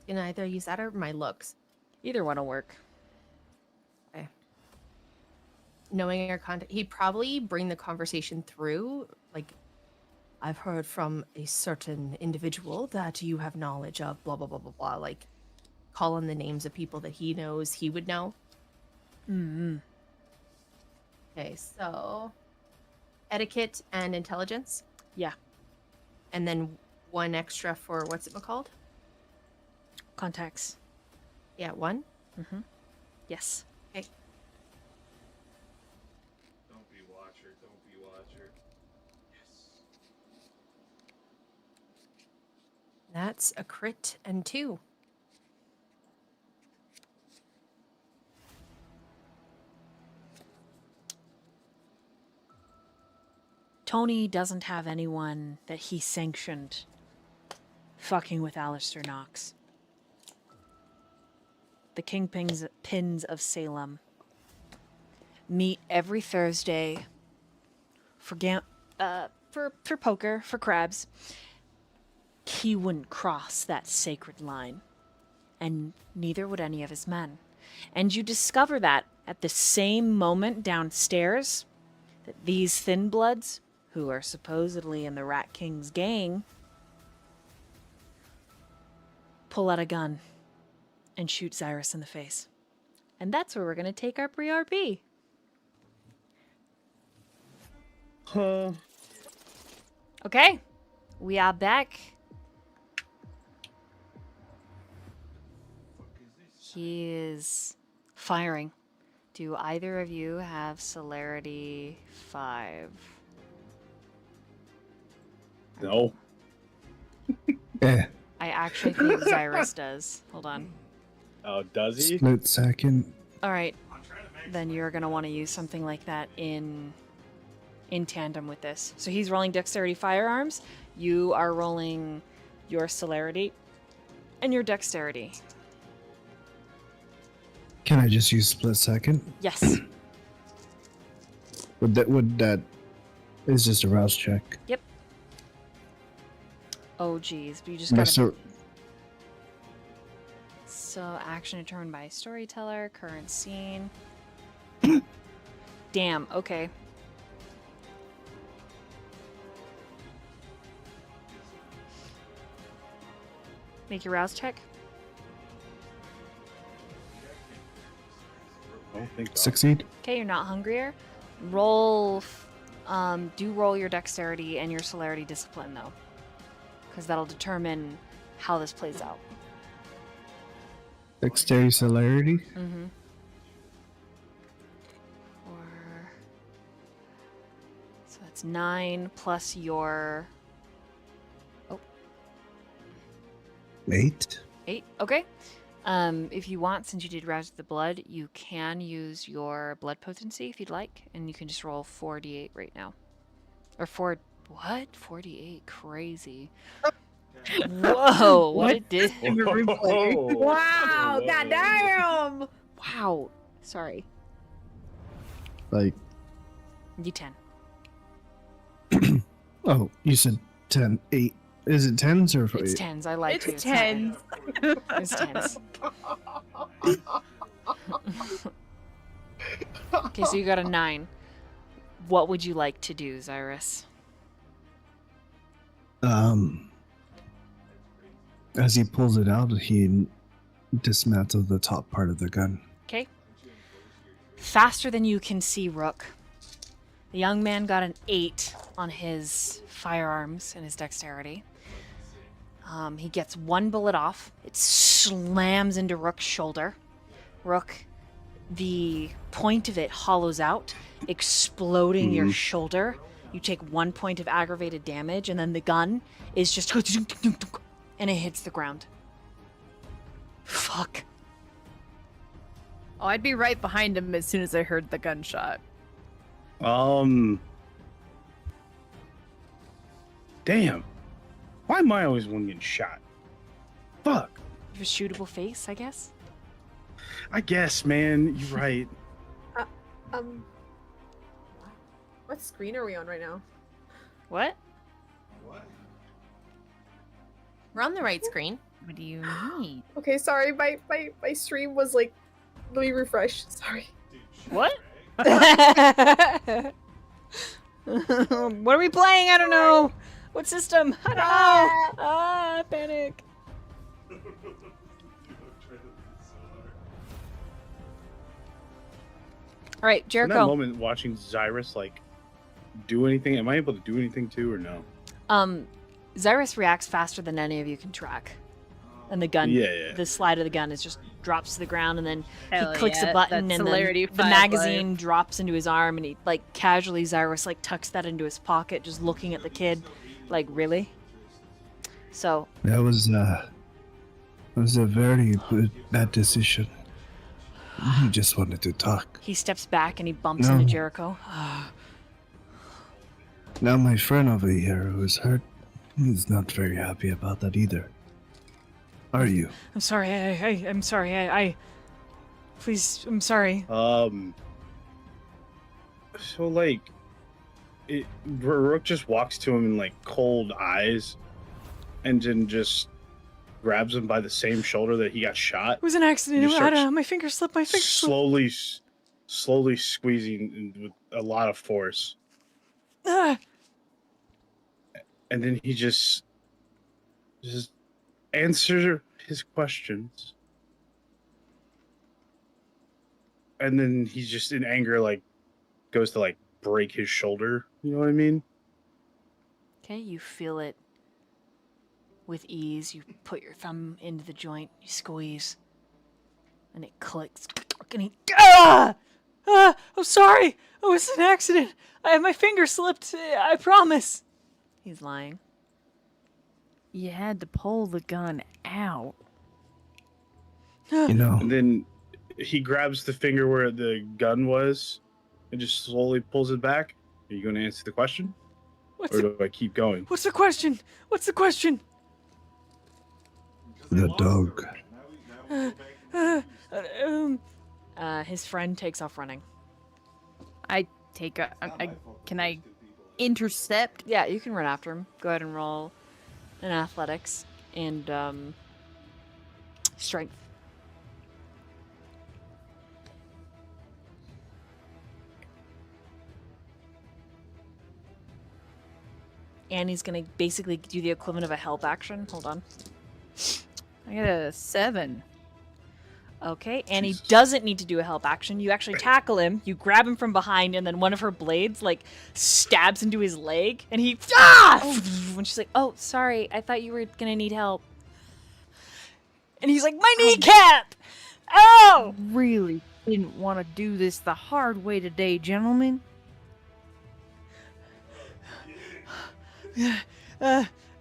You can either use that or my looks. Either one will work. Okay. Knowing our contact, he'd probably bring the conversation through, like, I've heard from a certain individual that you have knowledge of blah blah blah blah blah, like call on the names of people that he knows he would know. Mm-hmm. Okay, so etiquette and intelligence. Yeah. And then one extra for what's it called? Contacts. Yeah, one. Mm-hmm. Yes. Okay. Don't be watcher. Don't be watcher. Yes. That's a crit and 2. Tony doesn't have anyone that he sanctioned fucking with Alistair Knox. The Kingpins of Salem meet every Thursday for poker, for crabs. He wouldn't cross that sacred line, and neither would any of his men. And you discover that at the same moment downstairs that these Thin Bloods, who are supposedly in the Rat King's gang, pull out a gun and shoot Xirus in the face. And that's where we're going to take our pre-RP. Okay, we are back. He is firing. Do either of you have celerity 5? No. Eh, I actually think Xirus does. Hold on. Oh, does he? split second. All right. Then you're going to want to use something like that in tandem with this. So he's rolling dexterity firearms. You are rolling your celerity and your dexterity. Can I just use split second? Yes. Would that is just a rouse check? Yep. Oh, geez. But you just My got to... sor- So, action determined by storyteller, current scene. Damn, okay. Make your rouse check. I don't think so. Succeed. Okay, you're not hungrier. Roll, do roll your dexterity and your celerity discipline, though. Because that'll determine how this plays out. Dexterity celerity. Mm-hmm. So that's 9 plus your... 8. 8, okay. If you want, since you did Rouse of the Blood, you can use your blood potency if you'd like, and you can just roll 4d8 right now. Or 4... What? 4d8? Crazy. Whoa, what it did... Wow, Whoa. goddamn! Wow. Sorry. Like, D10. oh, you said 10, 8. Is it 10s or It's 8? 10s, I lied to you. It's not 10. It's 10s. Okay, so you got a 9. What would you like to do, Xirus? As he pulls it out, he dismantles the top part of the gun. Okay. Faster than you can see, Rook. The young man got an 8 on his firearms and his dexterity. He gets one bullet off. It slams into Rook's shoulder. Rook, the point of it hollows out, exploding your shoulder. You take 1 point of aggravated damage, and then the gun is just... and it hits the ground. Fuck. Oh, I'd be right behind him as soon as I heard the gunshot. Damn. Why am I always one getting shot? Fuck. You have a shootable face, I guess? I guess, man. You're right. What screen are we on right now? What? What? We're on the right screen. What do you need? Okay, sorry, my stream was like, let me refresh. Sorry. Dude, What? right? What are we playing? I don't know. What system? I don't know. Panic. All right, In that Jericho. moment, watching Xirus like do anything, am I able to do anything too, or no? Xirus reacts faster than any of you can track. And the gun, Yeah. the slide of the gun is just drops to the ground, and then Hell he clicks yeah, a button, that and then celerity the 5 magazine drops into his arm, and he like casually Xirus like tucks that into his pocket, just looking at the kid, like really. So That was a very bad decision. He just wanted to talk. he steps back and he bumps No. into Jericho. Now my friend over here who is hurt, he's not very happy about that either. Are you? I'm sorry. I'm sorry. I please. I'm sorry. So like, Rook just walks to him in like cold eyes, and then just grabs him by the same shoulder that he got shot. It was an accident. You start My finger slipped. My finger slipped. slowly squeezing with a lot of force, Ah. and then he just answer his questions, and then he's just in anger, like goes to like break his shoulder. You know what I mean? Okay, you feel it with ease. You put your thumb into the joint, you squeeze, and it clicks. And he, I'm sorry. It was an accident. My finger slipped. I promise. He's lying. You had to pull the gun out. You know, And then he grabs the finger where the gun was and just slowly pulls it back. Are you going to answer the question? What's Or the, do I keep going? what's the question? What's the question? the dog. His friend takes off running. I take a. Can I intercept? Yeah, you can run after him. Go ahead and roll an athletics and strength. Annie's gonna basically do the equivalent of a help action. Hold on. I got a 7. Okay, Annie Jesus. doesn't need to do a help action. You actually tackle him, you grab him from behind, and then one of her blades, like, stabs into his leg, and he, And she's like, oh, sorry, I thought you were gonna need help. And he's like, my kneecap! Ow! Really didn't want to do this the hard way today, gentlemen.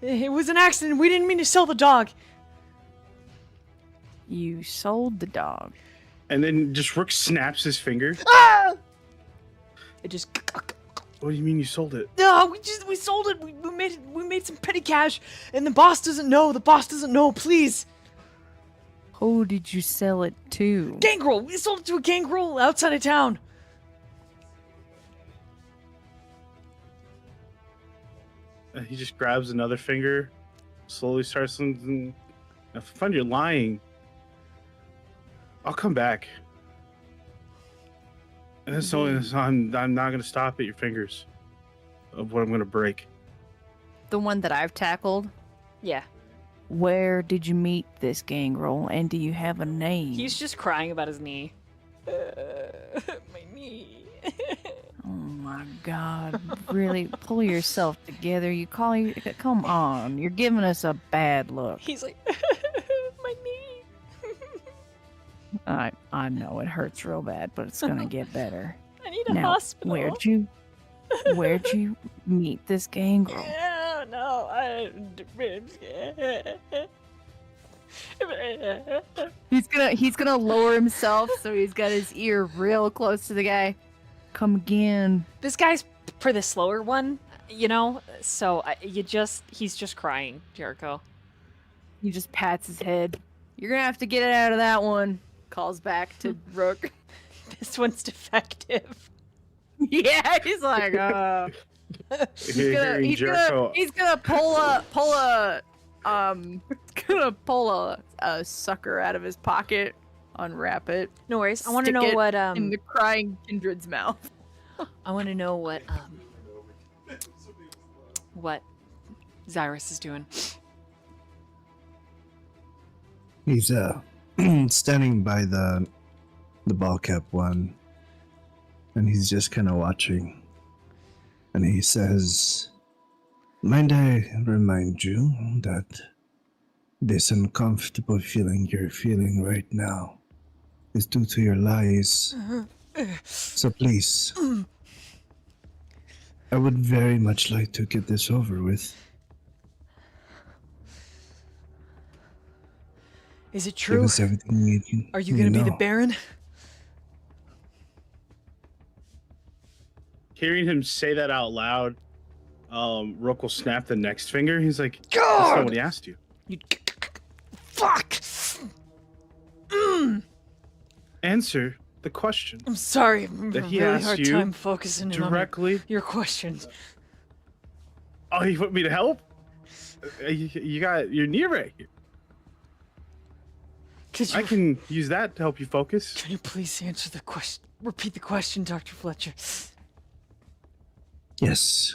It was an accident. We didn't mean to sell the dog. You sold the dog. And then just Rook snaps his finger. Ah! It just. What do you mean you sold it? No, we sold it. We made some petty cash, and the boss doesn't know. The boss doesn't know. Please, Who did you sell it to? gangrel. We sold it to a gangrel outside of town. And he just grabs another finger, slowly starts something. If I find you're lying, I'll come back. And that's only I'm not gonna stop at your fingers of what I'm gonna break. The one that I've tackled? Yeah, Where did you meet this gangrel, and do you have a name? he's just crying about his knee. My knee. Oh my god, really? Pull yourself together. Come on, you're giving us a bad look. He's like, my knee. I know it hurts real bad, but it's gonna get better. I need a Now, hospital. where'd you meet this gangrel? No, He's gonna lower himself so he's got his ear real close to the guy. Come again. This guy's for the slower one, you know. So he's just crying, Jericho. He just pats his head. You're gonna have to get it out of that one. Calls back to Rook. This one's defective. Yeah, he's like, Hearing Jericho, he's gonna pull a sucker out of his pocket, unwrap it. No worries. I want to stick know it what in the crying kindred's mouth. I want to know what Xirus is doing. He's standing by the ball cap one, and he's just kind of watching. And he says, "Mind I remind you that this uncomfortable feeling you're feeling right now is due to your lies. So please, I would very much like to get this over with. Is it Give true? us everything you need. Are you going to be the know." Baron? Hearing him say that out loud, Rook will snap the next finger. He's like, "That's God! not what he asked you." You fuck! Answer the question I'm sorry. I'm having that a he really asked hard you time focusing in on directly. your questions. Oh, you want me to help? You got your knee right here. Could you, I can use that to help you focus. Can you please answer the question? Repeat the question, Dr. Fletcher. Yes.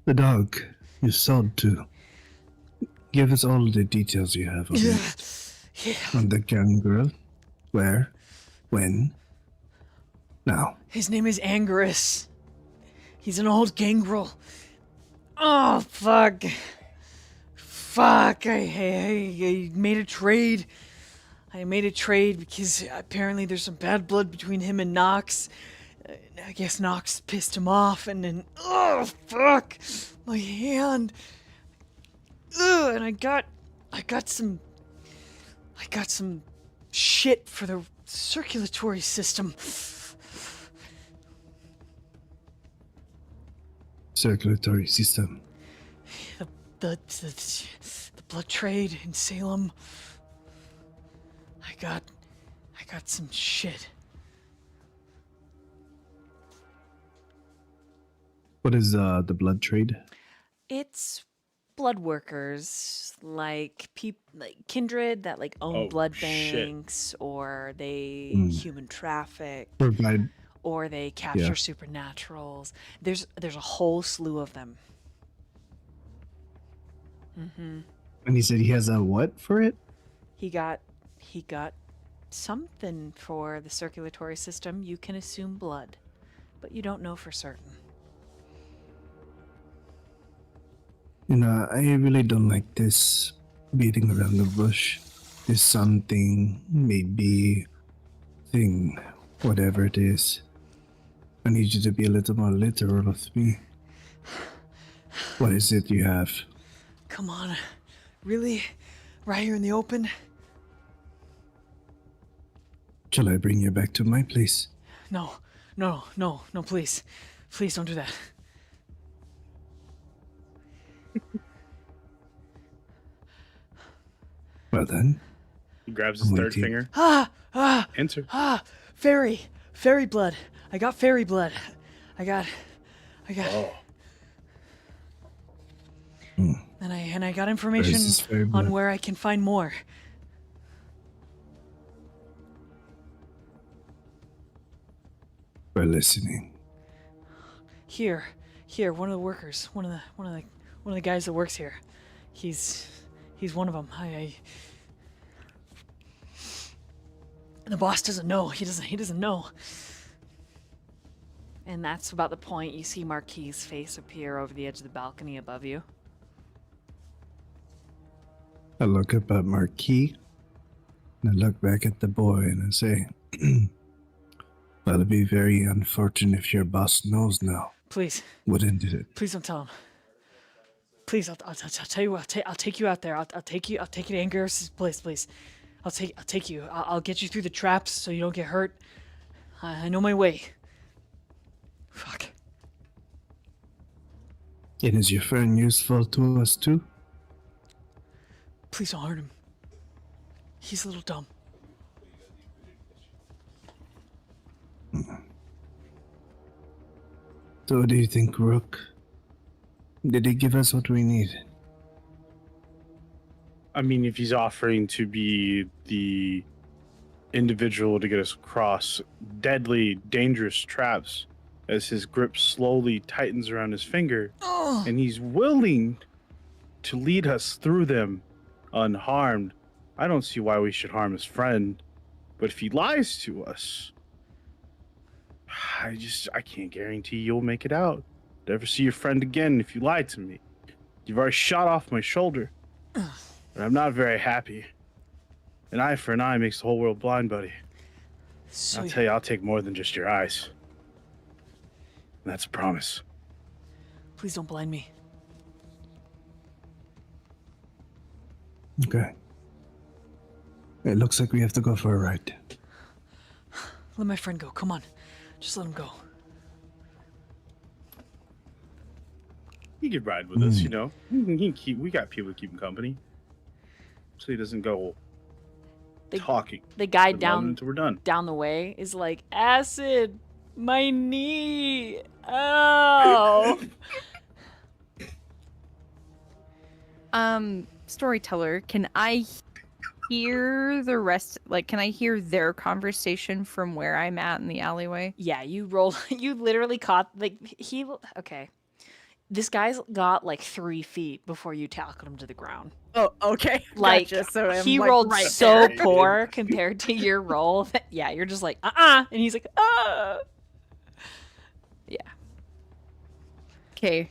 The dog you sold to. Give us all the details you have on it. Yeah. On the young girl. Where? When? Now. His name is Xirus. He's an old gangrel. Oh, fuck. Fuck. I made a trade. I made a trade because apparently there's some bad blood between him and Nox. I guess Nox pissed him off, and then, oh, fuck, my hand. Ugh, and I got some shit for the circulatory system. Circulatory system. The blood trade in Salem. I got some shit. What is the blood trade? It's blood workers, like kindred that like own Oh, blood shit. banks, or they human traffic, Provide. or they capture supernaturals. There's a whole slew of them. And he said he has a what for it? He got something for the circulatory system. You can assume blood, but you don't know for certain. You know, I really don't like this beating around the bush. This something, maybe, thing, whatever it is. I need you to be a little more literal with me. What is it you have? Come on, really? Right here in the open? Shall I bring you back to my place? No, please. Please don't do that. Well then, He grabs his I'm third with you. finger. Answer. Fairy blood. I got fairy blood. I got. Oh. And I got information this fairy on blood? where I can find more. we're listening. Here, one of the workers, one of the guys that works here. He's one of them. The boss doesn't know. He doesn't know. And that's about the point you see Marquis' face appear over the edge of the balcony above you. I look up at Marquis, and I look back at the boy, and I say, well, it'd be very unfortunate if your boss knows now. Please, Wouldn't it? please don't tell him. Please, I'll tell you what. I'll take you out there. I'll take you to Xirus' place, please. I'll take you. I'll get you through the traps so you don't get hurt. I know my way. Fuck. And is your friend useful to us too? Please don't hurt him. He's a little dumb. So what do you think, Rook? Did he give us what we need? I mean, if he's offering to be the individual to get us across deadly, dangerous traps as his grip slowly tightens around his finger, Oh. and he's willing to lead us through them unharmed. I don't see why we should harm his friend. But if he lies to us, I can't guarantee you'll make it out. Never see your friend again if you lie to me. You've already shot off my shoulder. But I'm not very happy. An eye for an eye makes the whole world blind, buddy. So I'll tell you, I'll take more than just your eyes. That's a promise. please don't blind me. Okay. It looks like we have to go for a ride. Let my friend go. Come on. Just let him go. He could ride with us, you know. We got people to keep him company. So he doesn't go talking. The guy with London until we're done. down the way is like, acid, my knee. Oh. Storyteller, can I hear the rest? Like, can I hear their conversation from where I'm at in the alleyway? Yeah, you roll. You literally caught okay. This guy's got like 3 feet before you tackled him to the ground. Oh, okay. Like Gotcha. So I'm, he like, rolled right so there. poor compared to your roll that yeah, you're just like and he's like yeah. Okay.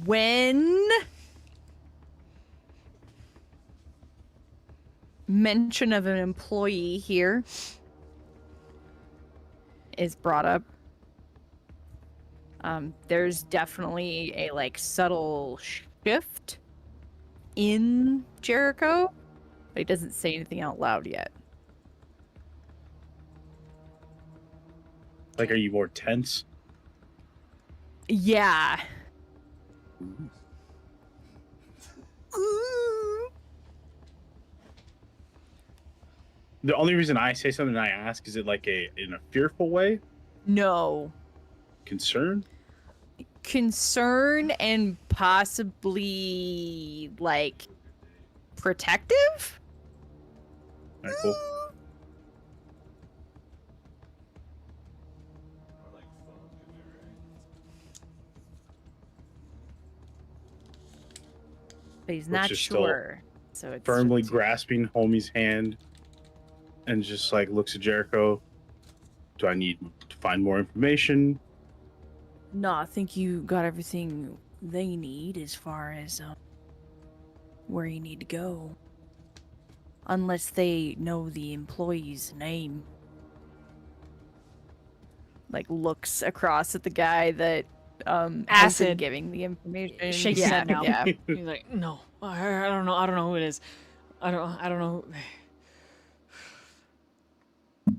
When mention of an employee here is brought up, there's definitely a like subtle shift in Jericho, but he doesn't say anything out loud yet. Like, are you more tense? Yeah. The only reason I say something and I ask, is it like in a fearful way? No. Concern? Concern and possibly like protective? Alright, cool. But he's Which not is still sure. So it's Firmly just- grasping homie's hand and just like looks at Jericho. Do I need to find more information? No, I think you got everything they need as far as where you need to go. Unless they know the employee's name. Like looks across at the guy that has been Acid. giving the information. Shakes his head no. Yeah. He's like, no, I don't know. I don't know who it is. I don't know.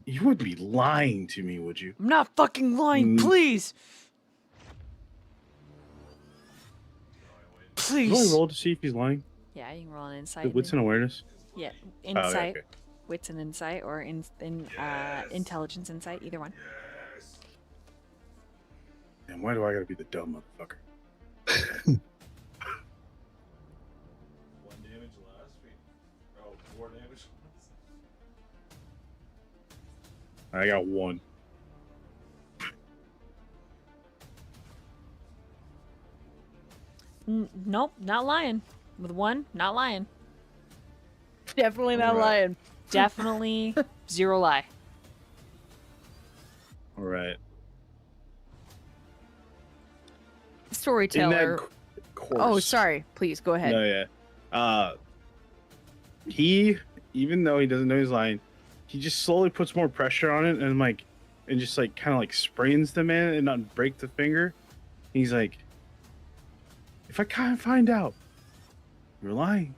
You would be lying to me, would you? I'm not fucking lying. Please. Do I Please. roll to see if he's lying? Yeah, you can roll an insight. Wits and awareness? Yeah, Oh, insight, okay. wits and insight, or intelligence insight, either one. And why do I gotta be the dumb motherfucker? 1 damage last week. Oh, 4 damage. I got 1. Nope, not lying. With 1, not lying. Definitely not Alright. lying. Definitely 0 lie. All right. In Storyteller. that course. Oh, sorry. Please go ahead. No, yeah. He, even though he doesn't know he's lying, he just slowly puts more pressure on it and just like kind of like sprains the man and not break the finger. He's like, if I can't find out you're lying,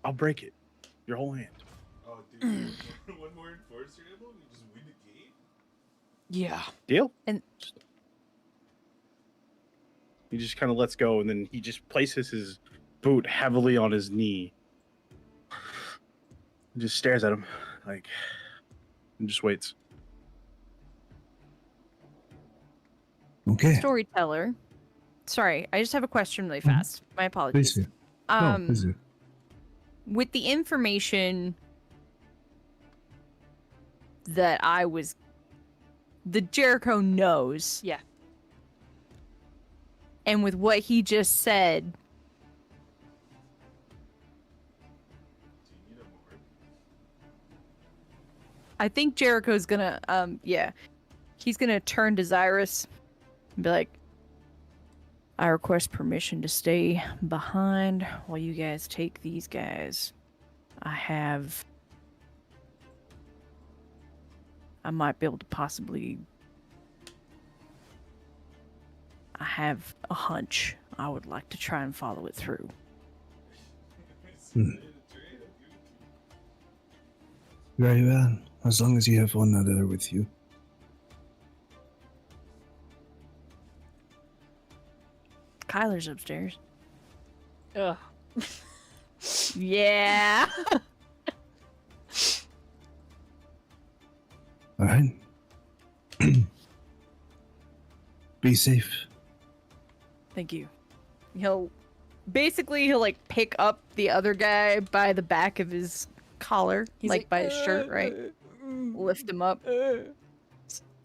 I'll break it. Your whole hand. Oh, dude. One more enforcer ammo? You just win the game? Yeah. Deal? And- he just kind of lets go, and then he just places his boot heavily on his knee. He just stares at him, like, and just waits. Okay. Storyteller. Sorry, I just have a question really fast. My apologies. Please do. No, please do. With the information that the Jericho knows, Yeah. And with what he just said, I think Jericho's gonna, he's gonna turn to Xirus and be like, I request permission to stay behind while you guys take these guys. I might be able to possibly... I have a hunch. I would like to try and follow it through. Very well, as long as you have one other with you. Kyler's upstairs. Ugh. Yeah. All right. Be safe. Thank you. He'll like pick up the other guy by the back of his collar, He's like like, by his shirt, right? Lift him up.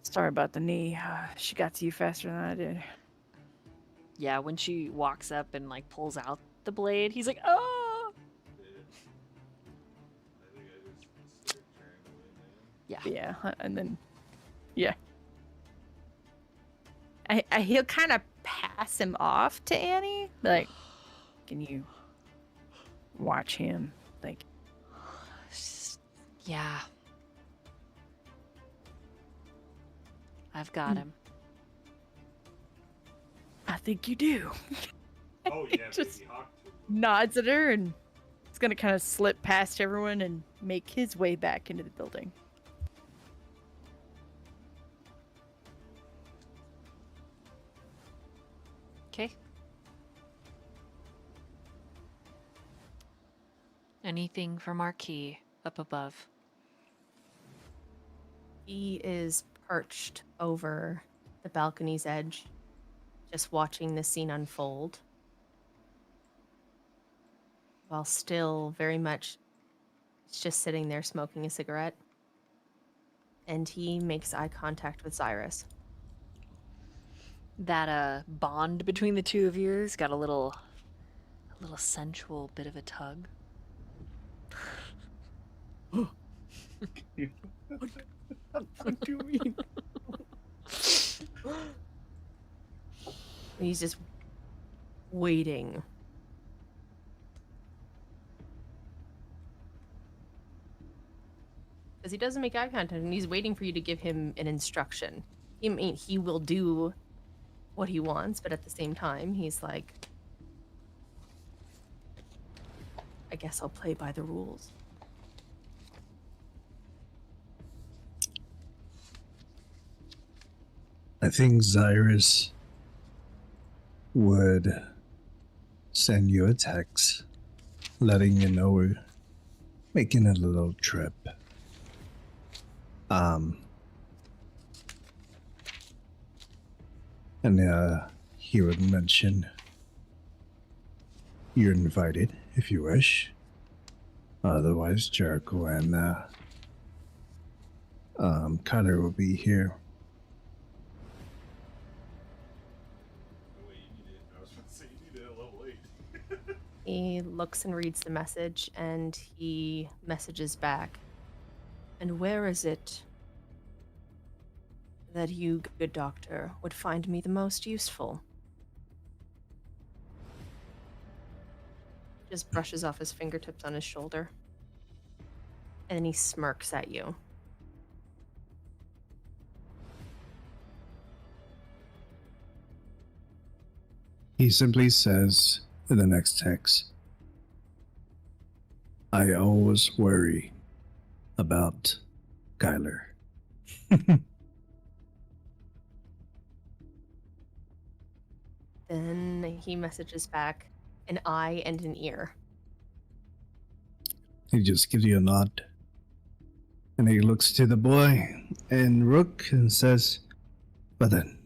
Sorry about the knee. She got to you faster than I did. Yeah, when she walks up and like pulls out the blade, he's like, oh! Yeah. Yeah, and then, yeah. He'll kind of pass him off to Annie. Like, can you watch him? Like, Yeah. I've got him. I think you do. Oh yeah, Just baby, hawk too. nods at her, and he's gonna kind of slip past everyone and make his way back into the building. Okay. Anything for Marquis up above? He is perched over the balcony's edge, just watching the scene unfold, while still very much just sitting there smoking a cigarette. And he makes eye contact with Xirus. That bond between the two of yours got a little sensual bit of a tug. What do you mean? He's just waiting. Because he doesn't make eye contact, and he's waiting for you to give him an instruction. I mean, he will do what he wants, but at the same time, he's like, I guess I'll play by the rules. I think Xirus would send you a text letting you know we're making a little trip. And he would mention you're invited if you wish. Otherwise, Jericho and Connor will be here. Oh, wait, you need it. I was about to say you need it a little late. He looks and reads the message, and he messages back. And where is it that you, good doctor, would find me the most useful? Just brushes off his fingertips on his shoulder. And then he smirks at you. He simply says in the next text, I always worry about Kyler. Then he messages back an eye and an ear. He just gives you a nod. And he looks to the boy and Rook and says, Well then,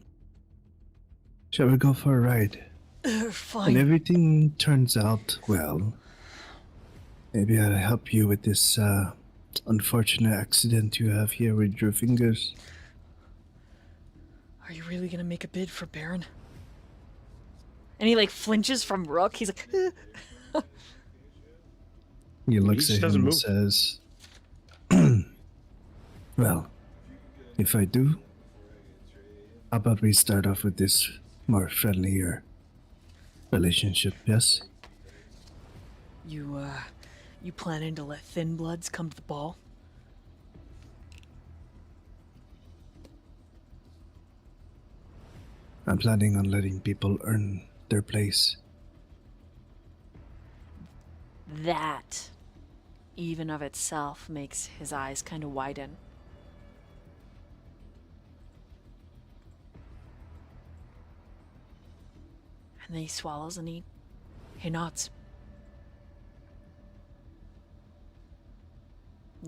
shall we go for a ride? And Fine. everything turns out well. Maybe I'll help you with this unfortunate accident you have here with your fingers. Are you really gonna make a bid for Baron? And he like flinches from Rook. He's like, He looks just at doesn't him and move. says, well, if I do, how about we start off with this more friendlier relationship, yes? you planning to let Thin Bloods come to the ball? I'm planning on letting people earn their place. That, even of itself, makes his eyes kind of widen. And then he swallows and he nods.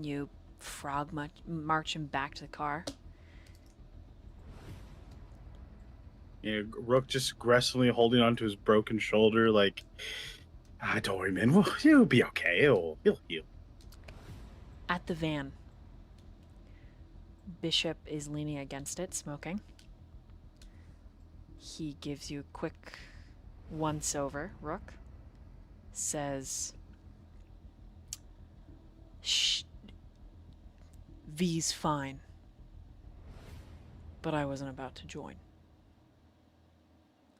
You frog march him back to the car. Yeah, Rook just aggressively holding onto his broken shoulder, like, don't worry, man. It'll be okay. He'll heal. At the van, Bishop is leaning against it, smoking. He gives you a quick once-over, Rook. Says, "Shh. V's fine. But I wasn't about to join."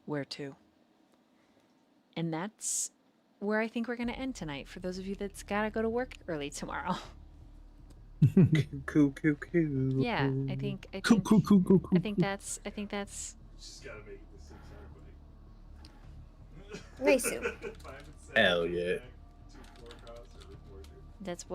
Where to? And that's where I think we're going to end tonight, for those of you that's gotta go to work early tomorrow. Coo. Yeah, I think Cool. I think that's Just gotta make it to 600, buddy. Nice, Sue. Hell yeah. that's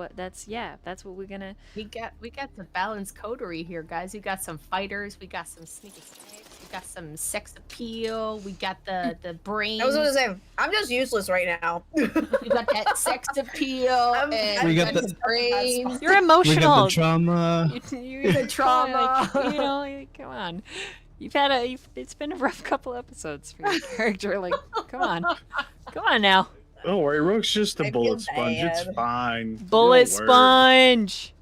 what we're gonna. We got the balanced coterie here, guys. We got some fighters, we got some sneaky snakes, we got some sex appeal, we got the brains. I was gonna say, I'm just useless right now. We got that sex appeal and We got the brains. You're We got emotional. the trauma. The trauma. Like, come on. It's been a rough couple episodes for your character. Like, come on now. Don't worry, Rook's just I a feel bullet sponge. It's bad. fine. Bullet Don't worry. sponge.